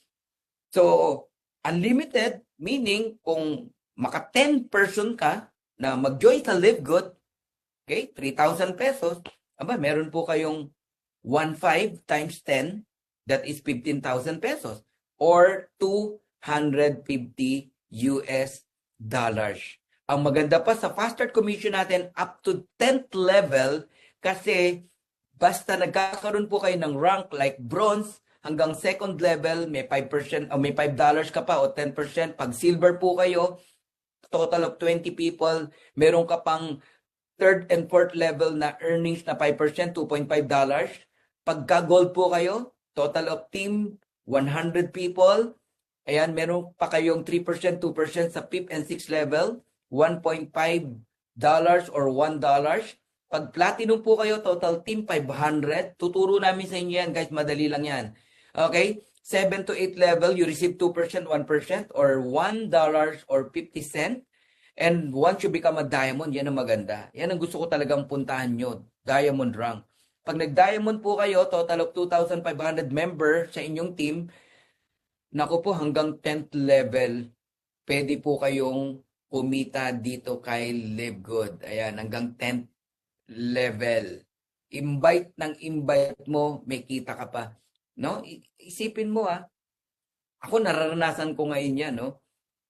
So, unlimited, meaning kung maka 10 person ka na mag-join sa Live Good, okay, 3,000 pesos, meron po kayong 1.5 times 10, that is 15,000 pesos or 250 US dollars. Ang maganda pa sa fast start commission natin up to 10th level kasi basta nagkakaroon po kayo ng rank like bronze hanggang second level may 5% o may $5 ka pa o 10%. Pag silver po kayo, total of 20 people, meron ka pang third and fourth level na earnings na 5%, $2.5. Pagka gold po kayo, total of team 100 people, ayan, meron pa kayong 3%, 2% sa fifth and sixth level, $1.5 or $1. Pag platinum po kayo, total team 500. Tuturo namin sa inyo yan, guys. Madali lang yan. Okay? 7 to 8 level, you receive 2%, 1% or $1 or 50 cents. And once you become a diamond, yan ang maganda. Yan ang gusto ko talagang puntahan nyo. Diamond rank. Pag nag-diamond po kayo, total of 2,500 member sa inyong team, naku po, hanggang 10th level, pwede po kayong kumita dito kay Live Good. Ayan, hanggang 10th level. Invite ng invite mo, may kita ka pa. No? Isipin mo ako nararanasan ko ngayon yan, no?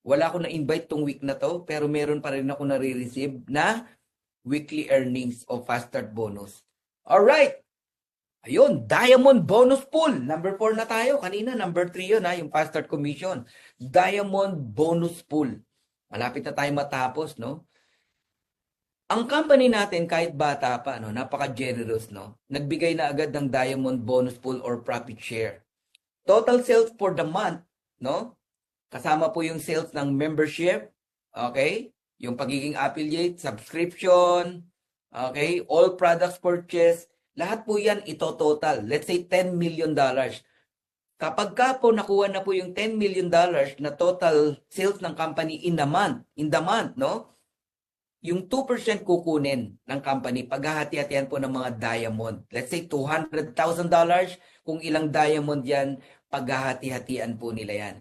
Wala ako na-invite tong week na to, pero meron pa rin ako nare-receive na weekly earnings o fast start bonus. Alright! Ayun, Diamond Bonus Pool. Number 4 na tayo. Kanina, number 3 yun yung fast start commission. Diamond Bonus Pool. Malapit na tayo matapos, no? Ang company natin, kahit bata pa, no, napaka-generous, no? Nagbigay na agad ng Diamond Bonus Pool or Profit Share. Total sales for the month, no? Kasama po yung sales ng membership, okay? Yung pagiging affiliate, subscription, okay? All products purchased, lahat po yan ito total. Let's say $10 million. Kapag ka po nakuha na po yung $10 million na total sales ng company in the month, no? Yung 2% kukunin ng company, paghahati-hatian po ng mga diamond. Let's say $200,000, kung ilang diamond yan, paghahati-hatian po nila yan.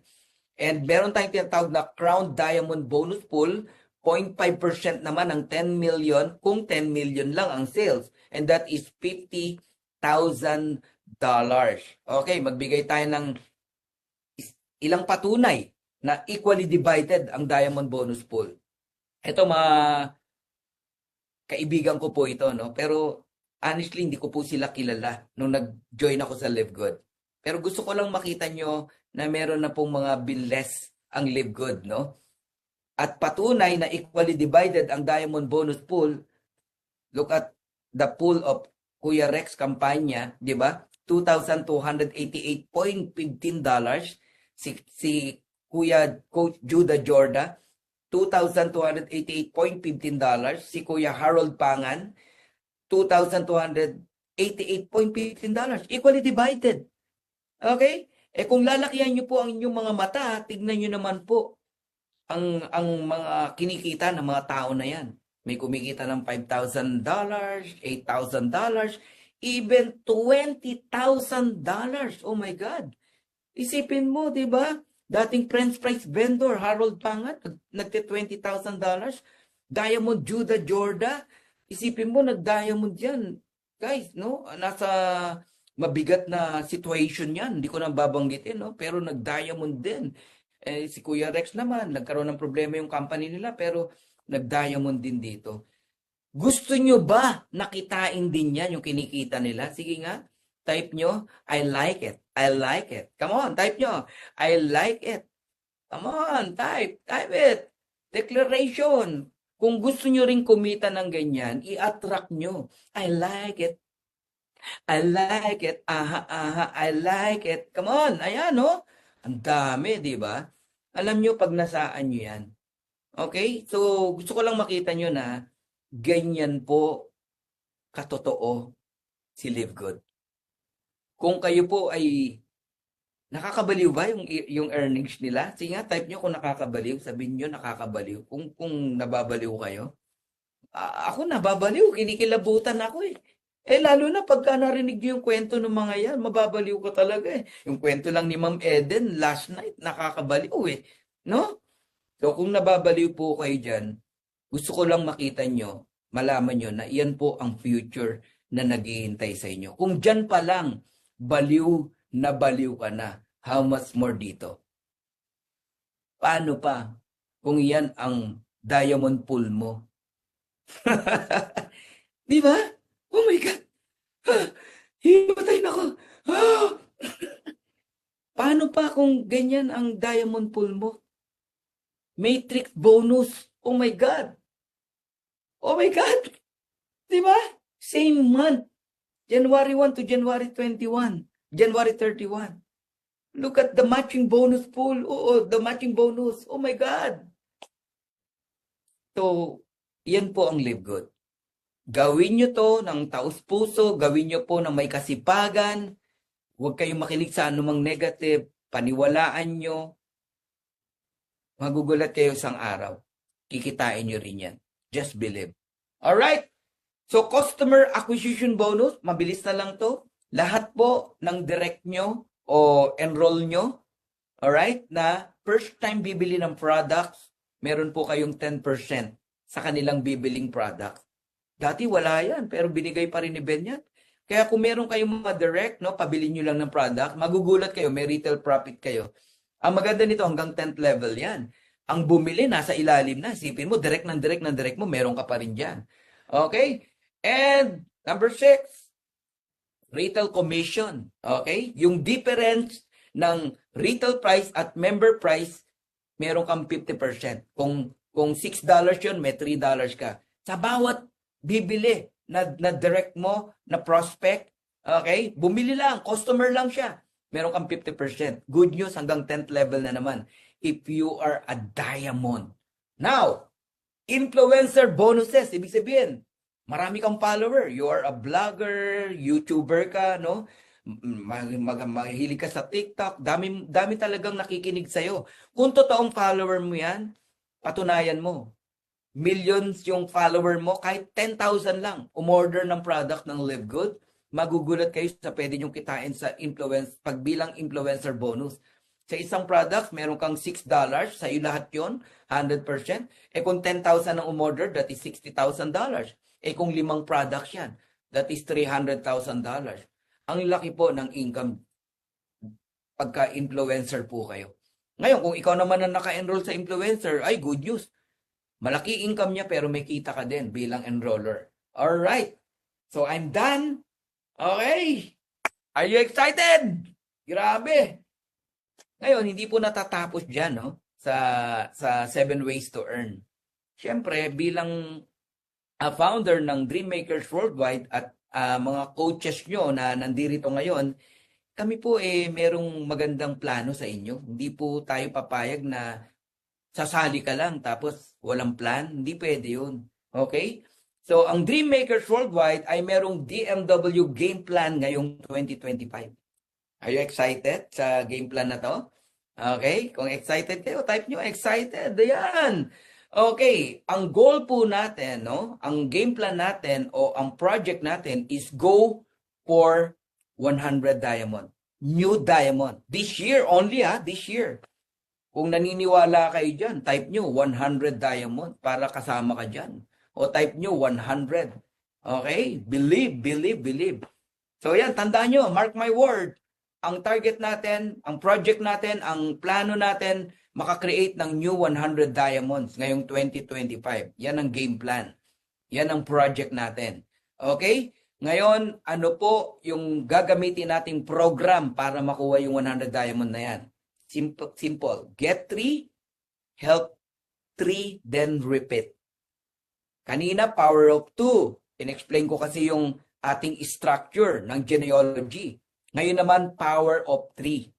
And meron tayong tinatawag na Crown Diamond Bonus Pool, 0.5% naman ng 10 million kung 10 million lang ang sales. And that is $50,000. Okay, magbigay tayo ng ilang patunay na equally divided ang Diamond Bonus Pool. Ito mga kaibigan ko po ito, no? Pero honestly, hindi ko po sila kilala nung nag-join ako sa Live Good. Pero gusto ko lang makita nyo na meron na pong mga binless ang Live Good, no? At patunay na equally divided ang Diamond Bonus Pool. Look at the pool of Kuya Rex Campania, di ba? $2,288.15. Si Kuya Coach Judah Jorda, $2,288.15. Si Kuya Harold Pangan, $2,288.15. Equally divided. Okay? Kung lalakihan nyo po ang inyong mga mata, tignan nyo naman po ang mga kinikita ng mga tao na yan. May kumikita ng $5,000, $8,000, even $20,000. Oh my God. Isipin mo, di ba? Dating French fries vendor, Harold Pangat, nagte-$20,000. Diamond Judah Jorda, isipin mo, nag-diamond yan. Guys, no? Nasa mabigat na situation yan. Hindi ko na babanggitin, no? Pero nag-diamond din. Si Kuya Rex naman, nagkaroon ng problema yung company nila, pero nag-diamond din dito. Gusto nyo ba nakitain din yan yung kinikita nila? Sige nga, type nyo, I like it. I like it. Come on, type nyo, I like it. Come on, type it. Declaration. Kung gusto nyo rin kumita ng ganyan, i-attract nyo. I like it. I like it. Aha, aha, I like it. Come on, ayan, no? Ang dami, di ba? Alam nyo pag nasaan nyo yan. Okay? So, gusto ko lang makita nyo na ganyan po katotoo si Live Good. Kung kayo po ay nakakabaliw ba yung earnings nila? Sige nga, type nyo kung nakakabaliw. Sabihin nyo nakakabaliw. Kung nababaliw kayo. Ako nababaliw. Kinikilabutan ako eh. Lalo na pagka narinig nyo yung kwento ng mga yan, mababaliw ko talaga eh. Yung kwento lang ni Ma'am Eden last night, nakakabaliw eh. No? So kung nababaliw po kayo dyan, gusto ko lang makita nyo, malaman nyo na iyan po ang future na naghihintay sa inyo. Kung dyan pa lang, baliw na baliw ka na, how much more dito? Paano pa kung iyan ang diamond pool mo? Di ba? Oh my God! Himatay na ako! Paano pa kung ganyan ang diamond pool mo? Matrix bonus! Oh my God! Oh my God! Di ba? Same month. January 1 to January 21. January 31. Look at the matching bonus pool. Oo, the matching bonus. Oh my God! So, yan po ang Live Good. Gawin nyo to ng taus-puso, gawin nyo po ng may kasipagan, huwag kayong makinig sa anumang negative, paniwalaan nyo, magugulat kayo isang araw. Kikitain nyo rin yan. Just believe. Alright? So, customer acquisition bonus, mabilis na lang to. Lahat po ng direct nyo o enroll nyo, alright, na first time bibili ng products, meron po kayong 10% sa kanilang bibiling products. Dati wala yan, pero binigay pa rin ni Ben yan. Kaya kung meron kayong mga direct, no, pabili nyo lang ng product, magugulat kayo, may retail profit kayo. Ang maganda nito, hanggang 10th level yan. Ang bumili, nasa ilalim na. Sipin mo, direct mo, meron ka pa rin dyan. Okay? And number 6, retail commission. Okay? Yung difference ng retail price at member price, meron kang 50%. Kung $6 yun, may $3 ka. Sa bawat bibili na direct mo, na prospect, okay? Bumili lang, customer lang siya. Meron kang 50%. Good news, hanggang 10th level na naman. If you are a diamond. Now, influencer bonuses. Ibig sabihin, marami kang follower. You are a blogger, YouTuber ka, no? Mahilig ka sa TikTok. Dami talagang nakikinig sa'yo. Kung totoong follower mo yan, patunayan mo. Millions yung follower mo, kahit 10,000 lang, umorder ng product ng Live Good, magugulat kayo sa pwede nyong kitain sa pagbilang influencer bonus. Sa isang product, meron kang $6, sa iyo lahat yon 100%. Kung 10,000 ang umorder, that is $60,000. Kung 5 products yan, that is $300,000. Ang laki po ng income pagka-influencer po kayo. Ngayon, kung ikaw naman ang naka-enroll sa influencer, ay good news. Malaki income niya pero may kita ka din bilang enroller. Alright. So I'm done. Okay. Are you excited? Grabe. Ngayon, hindi po natatapos dyan, no? Sa 7 ways to earn. Siyempre, bilang founder ng Dreammakers Worldwide at mga coaches nyo na nandirito ngayon, kami po merong magandang plano sa inyo. Hindi po tayo papayag na sasali ka lang tapos walang plan. Hindi pwede yun. Okay? So, ang Dreammakers Worldwide ay merong DMW game plan ngayong 2025. Are you excited sa game plan na to? Okay? Kung excited kayo, type nyo excited. Ayan. Okay. Ang goal po natin, no? Ang game plan natin o ang project natin is go for 100 diamond. New diamond. This year only, this year. Kung naniniwala kayo dyan, type nyo 100 diamond para kasama ka dyan. O type nyo 100. Okay? Believe, believe, believe. So yan, tandaan nyo, mark my word. Ang target natin, ang project natin, ang plano natin, makakreate ng new 100 diamonds ngayong 2025. Yan ang game plan. Yan ang project natin. Okay? Ngayon, ano po yung gagamitin nating program para makuha yung 100 diamond na yan? Simple. Get 3, help 3, then repeat. Kanina, power of 2. In-explain ko kasi yung ating structure ng genealogy. Ngayon naman, power of 3.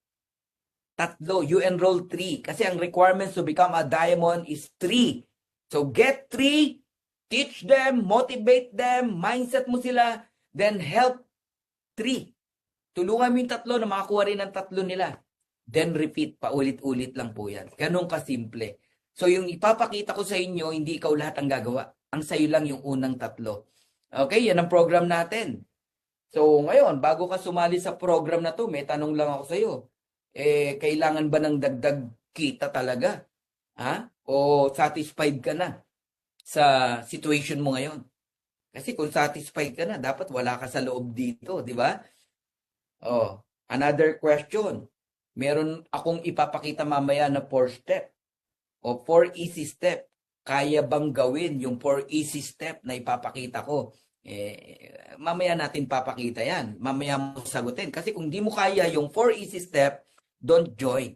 Tatlo, you enroll 3. Kasi ang requirements to become a diamond is 3. So get 3, teach them, motivate them, mindset mo sila, then help 3. Tulungan mo yung tatlo na makakuha rin ng tatlo nila. Then repeat, paulit-ulit lang po yan. Ganun kasimple. So yung ipapakita ko sa inyo, hindi ikaw lahat ang gagawa. Ang sayo lang yung unang tatlo. Okay, yan ang program natin. So ngayon, bago ka sumali sa program na to, may tanong lang ako sa iyo. Kailangan ba ng dagdag kita talaga? Ha? O satisfied ka na sa situation mo ngayon? Kasi kung satisfied ka na, dapat wala ka sa loob dito, di ba? Oh, another question. Meron akong ipapakita mamaya na 4 step o 4 easy step. Kaya bang gawin yung 4 easy step na ipapakita ko? Mamaya natin papakita yan. Mamaya mo sagutin. Kasi kung di mo kaya yung 4 easy step, don't join.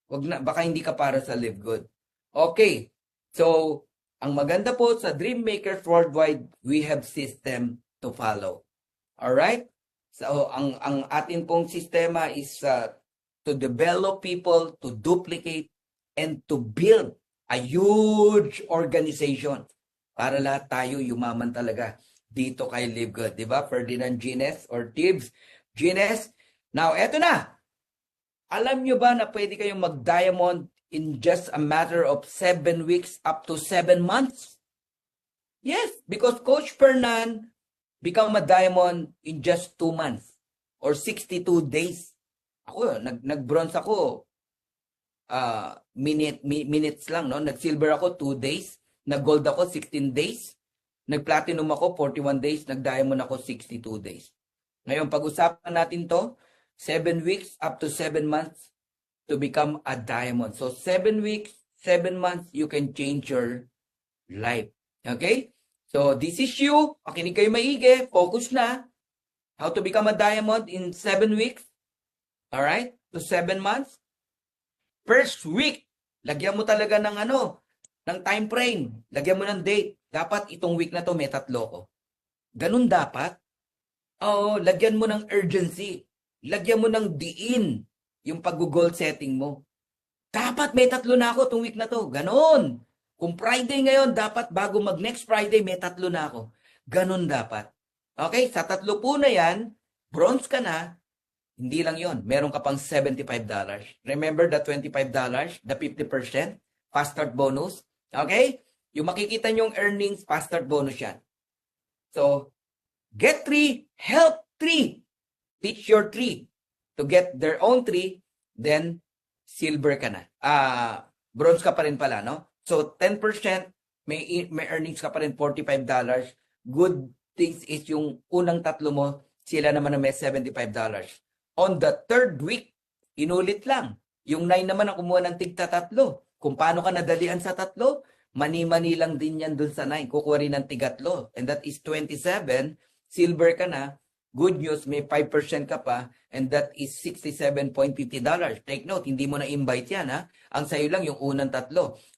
Wag na, baka hindi ka para sa Live Good. Okay. So, ang maganda po sa Dream Makers Worldwide, we have system to follow. Alright? So, ang atin pong sistema is to develop people, to duplicate, and to build a huge organization para lahat tayo yumaman talaga dito kay Live Good. Diba? Ferdinand Gines or Tibbs Gines. Now, eto na. Alam nyo ba na pwede kayong mag-diamond in just a matter of 7 weeks up to 7 months? Yes, because Coach Fernan become a diamond in just 2 months or 62 days. Ako, nag-bronze ako minutes lang, no? Nag-silver ako 2 days, nag-gold ako 16 days, nag-platinum ako 41 days, nag-diamond ako 62 days. Ngayon, pag-usapan natin to, 7 weeks up to 7 months to become a diamond. So 7 weeks, 7 months, you can change your life. Okay? So this is you. Makinig kayo maigi. Focus na. How to become a diamond in 7 weeks. Alright? To 7 months. First week, lagyan mo talaga ng ng time frame. Lagyan mo ng date. Dapat itong week na to may 3 ko. Ganun dapat. Oo, lagyan mo ng urgency. Lagyan mo ng diin yung pag-goal setting mo. Dapat may 3 na ako itong week na to. Ganon. Kung Friday ngayon, dapat bago mag-next Friday, may 3 na ako. Ganon dapat. Okay? Sa 3 po na yan, bronze ka na, hindi lang yon. Meron ka pang $75. Remember the $25, the 50%, fast start bonus? Okay? Yung makikita nyong earnings, fast start bonus yan. So, get 3, help 3. Teach your 3 to get their own 3, then silver ka na. Bronze ka pa rin pala, no? So 10%, may earnings ka pa rin $45. Good things is yung unang 3 mo, sila naman na may $75. On the 3rd week, inulit lang. Yung 9 naman ang kumuha ng tigta 3. Kung paano ka nadalian sa 3, mani-mani lang din yan dun sa 9. Kukuha rin ng tiga 3. And that is 27. Silver ka na. Good news, may 5% ka pa, and that is $67.50. Take note, hindi mo na-invite yan, ha? Ang sayo lang yung unang 3.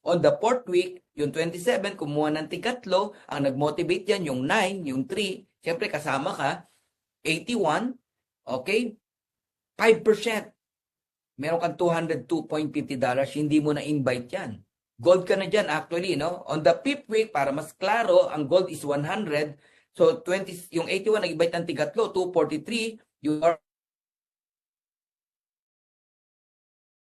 On the 4th week, yung 27, kumuha ng tigatlo, ang nag-motivate yan, yung 9, yung 3, siyempre kasama ka, 81, okay? 5%. Meron kang $202.50, hindi mo na-invite yan. Gold ka na dyan, actually, no? On the 5th week, para mas klaro, ang gold is 100. So, 20, yung 81, nag-ibite ng tigatlo, 243, you are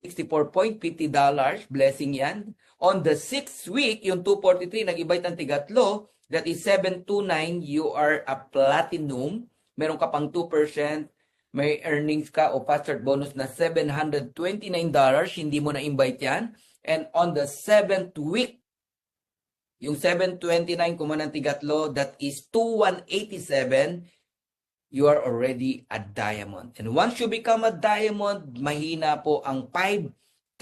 $64.50, blessing yan. On the 6th week, yung 243, nag-ibite ng tigatlo, that is 729, you are a platinum. Meron ka pang 2%, may earnings ka o fast start bonus na $729, hindi mo na-invite yan. And on the 7th week, yung 729 kumuha ng tigatlo, that is 2187, you are already a diamond. And once you become a diamond, mahina po ang $5,000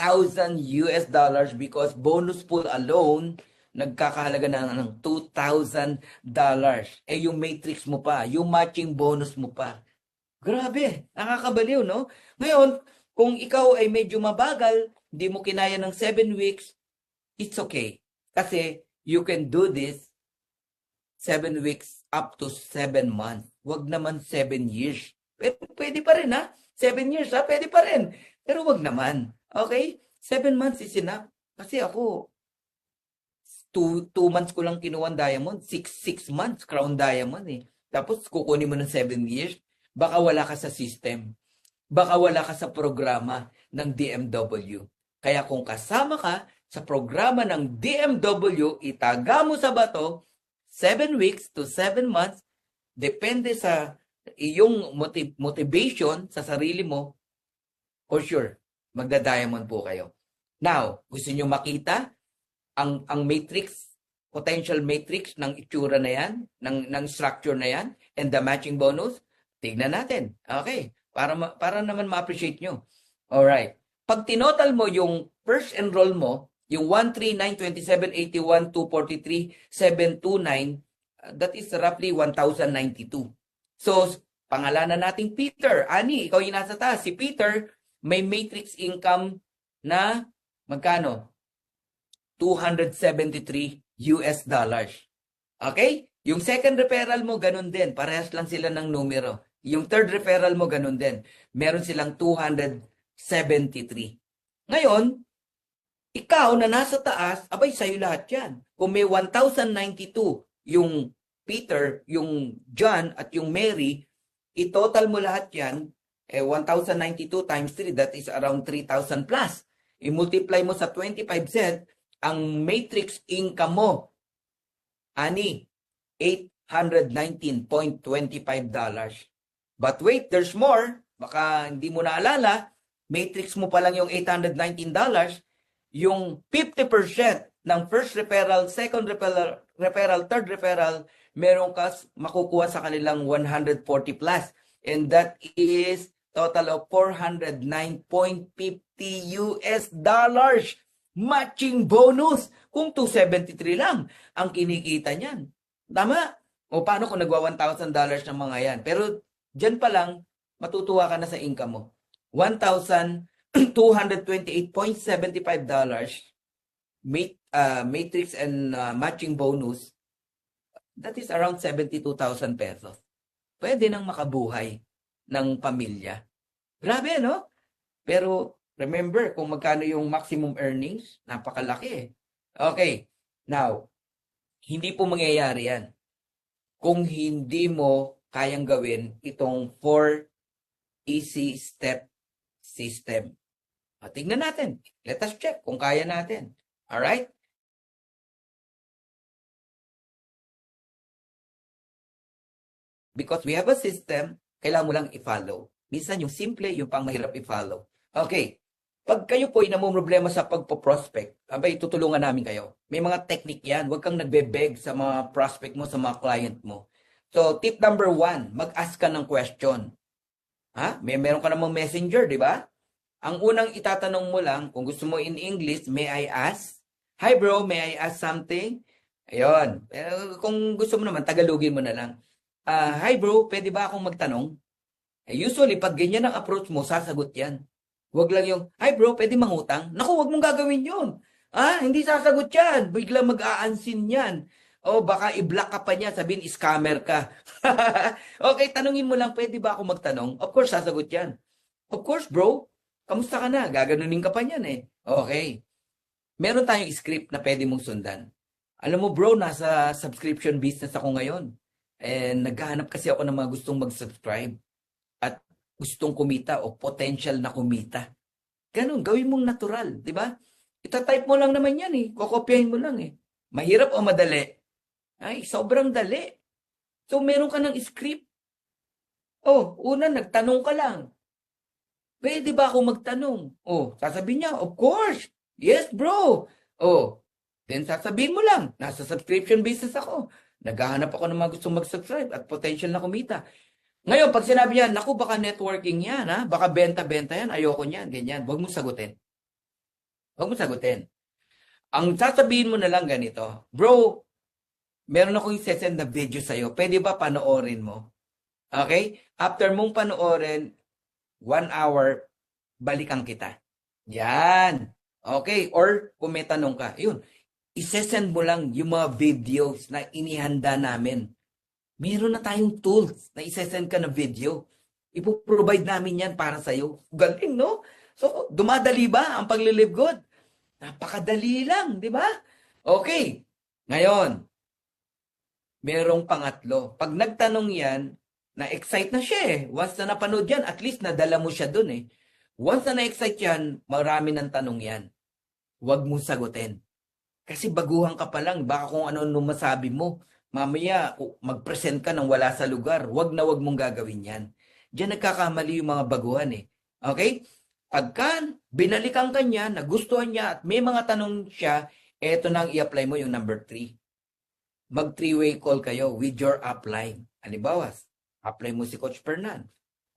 because bonus pool alone, nagkakahalaga na ng $2,000. Yung matrix mo pa, yung matching bonus mo pa. Grabe, nakakabaliw, no? Ngayon, kung ikaw ay medyo mabagal, hindi mo kinaya ng 7 weeks, it's okay. Kasi, you can do this 7 weeks up to 7 months. Wag naman 7 years. Pwede pa rin, ha? 7 years, ha? Pwede pa rin. Pero wag naman. Okay? 7 months is enough. Kasi ako, 2 months ko lang kinuha ang diamond. 6 months, crown diamond eh. Tapos kukunin mo ng 7 years. Baka wala ka sa system. Baka wala ka sa programa ng DMW. Kaya kung kasama ka sa programa ng DMW, itaga mo sa bato, 7 weeks to 7 months, depende sa iyong motivation sa sarili mo, for sure, magda-diamond po kayo. Now, gusto nyo makita ang matrix, potential matrix ng itsura na yan, ng structure na yan, and the matching bonus? Tignan natin. Okay. Para naman ma-appreciate nyo. Alright. Pag tinotal mo yung first enroll mo, yung 1392781 243 729, that is roughly 1,092. So, pangalanan nating Peter. Ani, ikaw yung nasa taas. Si Peter, may matrix income na magkano? $273. Okay? Yung second referral mo, ganun din. Parehas lang sila ng numero. Yung third referral mo, ganun din. Meron silang 273. Ngayon, ikaw na nasa taas, abay, sa'yo lahat yan. Kung may 1,092 yung Peter, yung John, at yung Mary, i-total mo lahat yan, 1,092 times 3, that is around 3,000 plus. I-multiply mo sa 25 cent, ang matrix income mo, ani, $819.25. But wait, there's more. Baka hindi mo naalala, matrix mo pa lang yung $819, yung 50% ng first referral, second referral, third referral, meron ka makukuha sa kanilang 140 plus. And that is total of $409.50 matching bonus kung 273 lang ang kinikita niyan. Tama? O paano kung nagwa $1,000 ng mga yan? Pero dyan pa lang, matutuwa ka na sa income mo. $1,228.75 matrix and matching bonus. That is around 72,000 pesos. Pwede nang makabuhay ng pamilya. Grabe, no? Pero remember, kung magkano yung maximum earnings, napakalaki eh. Okay. Now, hindi po mangyayari yan kung hindi mo kayang gawin itong 4 easy step system. Tingnan natin. Let us check kung kaya natin. Alright? Because we have a system, kailangan mo lang i-follow. Minsan yung simple, yung pang mahirap i-follow. Okay. Pag kayo po ay namumroblema sa pagpo-prospect, abay, tutulungan namin kayo. May mga technique yan. Huwag kang nagbe-beg sa mga prospect mo, sa mga client mo. So, tip number 1, mag-ask ka ng question. Meron ka namang messenger, di ba? Ang unang itatanong mo lang, kung gusto mo in English, may I ask? Hi bro, may I ask something? Ayun. Pero kung gusto mo naman, Tagalogin mo na lang. Hi bro, pwede ba akong magtanong? Usually, pag ganyan ang approach mo, sasagot yan. Huwag lang yung, hi bro, pwede mangutang? Naku, huwag mong gagawin yun. Hindi sasagot yan. Bigla mag-aansin yan. O baka i-block ka pa niya, sabihin, scammer ka. Okay, tanungin mo lang, pwede ba ako magtanong? Of course, sasagot yan. Of course, bro. Kamusta ka na? Gaganunin ka pa niyan eh. Okay. Meron tayong script na pwede mong sundan. Alam mo bro, nasa subscription business ako ngayon. And naghahanap kasi ako ng mga gustong mag-subscribe. At gustong kumita o potential na kumita. Ganun, gawin mong natural, di ba? Ita-type mo lang naman yan eh. Kokopyahin mo lang eh. Mahirap o madali? Ay, sobrang dali. So, meron ka ng script. Una, nagtanong ka lang. Pwede ba ako magtanong? Sasabihin niya, of course. Yes, bro. Then sasabihin mo lang, nasa subscription business ako. Naghahanap ako ng mga gustong mag-subscribe at potential na kumita. Ngayon, pag sinabi yan, naku, baka networking yan, baka benta-benta yan, ayoko niyan, ganyan. Huwag mong sagutin. Huwag mong sagutin. Ang sasabihin mo na lang ganito, bro, meron akong i-send na video sa'yo. Pwede ba panoorin mo? Okay? After mong panoorin, 1 hour, balikan kita. Yan. Okay? Or kung may tanong ka, yun. isesend mo lang yung mga videos na inihanda namin. Meron na tayong tools na isesend ka na video. Ipoprovide namin yan para sa'yo. Galing, no? So, dumadali ba ang paglilive good? Napakadali lang, di ba? Okay. Ngayon, merong pangatlo. Pag nagtanong yan, na-excite na siya eh. Once na napanood yan, at least nadala mo siya dun eh. Once na na-excite yan, marami ng tanong yan. Huwag mong sagutin. Kasi baguhan ka pa lang, baka kung ano masabi mo. Mamaya, mag-present ka ng wala sa lugar. Huwag na huwag mong gagawin yan. Diyan nagkakamali yung mga baguhan eh. Okay? Pagka binalikan ka niya, nagustuhan niya, at may mga tanong siya, eto nang i-apply mo yung number 3. Mag 3-way call kayo with your upline. Halimbawa, apply mo si Coach Fernan.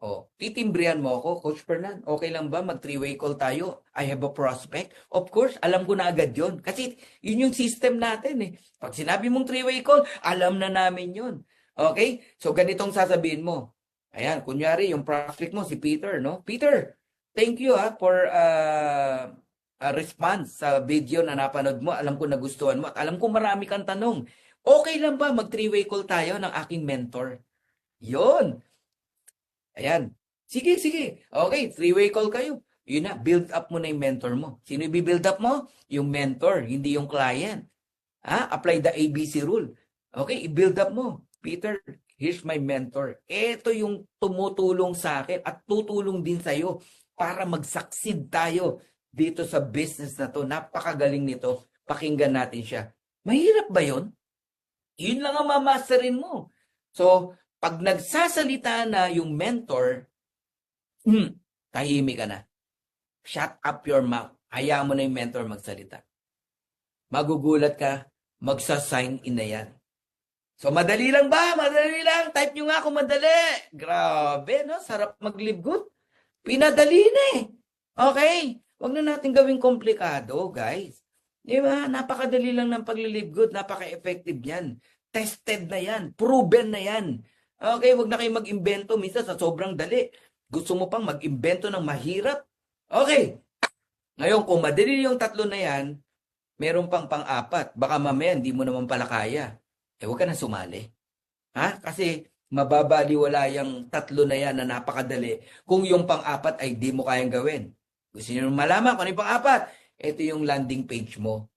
O, titimbrihan mo ako, Coach Fernan, okay lang ba mag 3-way call tayo? I have a prospect. Of course, alam ko na agad yon. Kasi yun yung system natin eh. Pag sinabi mong 3-way call, alam na namin yun. Okay? So, ganitong sasabihin mo. Ayan, kunyari, yung prospect mo, si Peter, no? Peter, thank you for a response sa video na napanood mo. Alam ko nagustuhan mo at alam ko marami kang tanong. Okay lang ba mag 3-way call tayo ng aking mentor? Yun. Ayan. Sige, sige. Okay, 3-way call kayo. Yun na, build up mo na yung mentor mo. Sino i-build up mo? Yung mentor, hindi yung client. Apply the ABC rule. Okay, i-build up mo. Peter, here's my mentor. Ito yung tumutulong sa akin at tutulong din sa'yo para mag-succeed tayo dito sa business na to. Napakagaling nito. Pakinggan natin siya. Mahirap ba yun? Yun lang ang mamasterin mo. So, pag nagsasalita na yung mentor, tahimik ka na. Shut up your mouth. Hayaan mo na yung mentor magsalita. Magugulat ka, magsasign in na yan. So, madali lang ba? Madali lang. Type nyo nga kung madali. Grabe, no? Sarap mag-live good. Pinadali na eh. Okay? Huwag na natin gawing komplikado, guys. Di ba? Napakadali lang ng pag-live good. Napaka-effective yan. Tested na yan. Proven na yan. Okay, wag na kayo mag-imbento. Minsan sa sobrang dali. Gusto mo pang mag-imbento ng mahirap? Okay. Ngayon, kung madali yung tatlo na yan, meron pang pang-apat. Baka mamaya, hindi mo naman pala kaya. Huwag ka na sumali. Kasi mababaliwala yung tatlo na yan na napakadali kung yung pang-apat ay di mo kayang gawin. Gusto niyo malaman kung ano yung pang-apat? Ito yung landing page mo.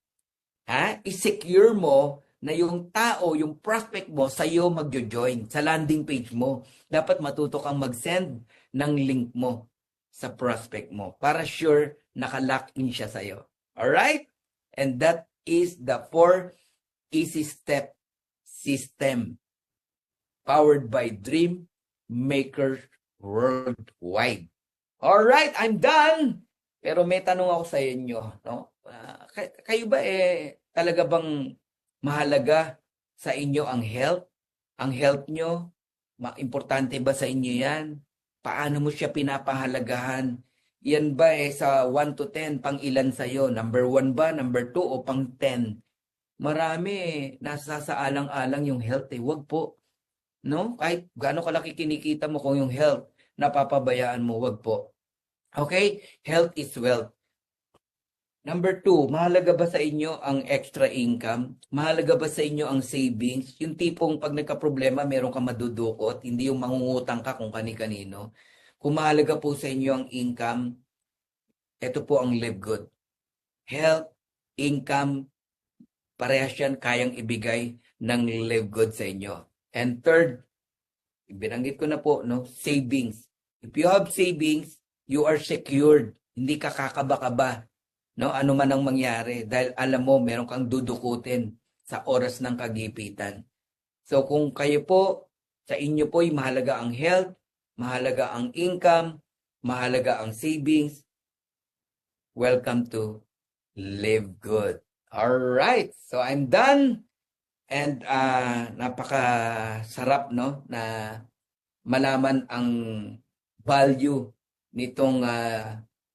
I-secure mo na yung tao, yung prospect mo, sa'yo magjo-join sa landing page mo. Dapat matuto kang mag-send ng link mo sa prospect mo para sure naka-lock in siya sa'yo. Alright? And that is the 4 easy step system powered by Dream Maker Worldwide. Alright, I'm done! Pero may tanong ako sa inyo. No? Kayo ba talaga bang mahalaga sa inyo ang health? Ang health nyo, importante ba sa inyo yan? Paano mo siya pinapahalagahan? Yan ba sa 1 to 10, pang ilan sa'yo? Number 1 ba? Number 2 o pang 10? Marami nasa saalang-alang yung health Huwag po. No? Kahit gaano kalaki kinikita mo kung yung health, napapabayaan mo, wag po. Okay? Health is wealth. Number 2, mahalaga ba sa inyo ang extra income? Mahalaga ba sa inyo ang savings? Yung tipong pag nagka-problema, meron ka madudukot, hindi yung mangungutang ka kung kani-kanino. Kung mahalaga po sa inyo ang income, ito po ang live good. Health, income, parehas yan kayang ibigay ng live good sa inyo. And third, binanggit ko na po, no, savings. If you have savings, you are secured. Hindi ka kakaba-kaba. No, ano man ang mangyari dahil alam mo meron kang dudukutin sa oras ng kagipitan. So kung kayo po, sa inyo po ay mahalaga ang health, mahalaga ang income, mahalaga ang savings, welcome to Live Good. Alright, so I'm done. And napakasarap no na malaman ang value nitong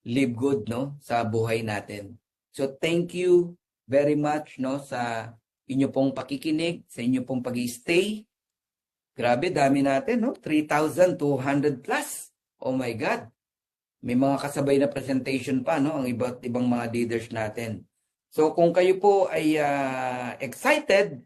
live good no sa buhay natin. So thank you very much no sa inyo pong pakikinig, sa inyo pong pag-stay. Grabe, dami natin no, 3,200 plus. Oh my God. May mga kasabay na presentation pa no ang iba't ibang mga leaders natin. So kung kayo po ay excited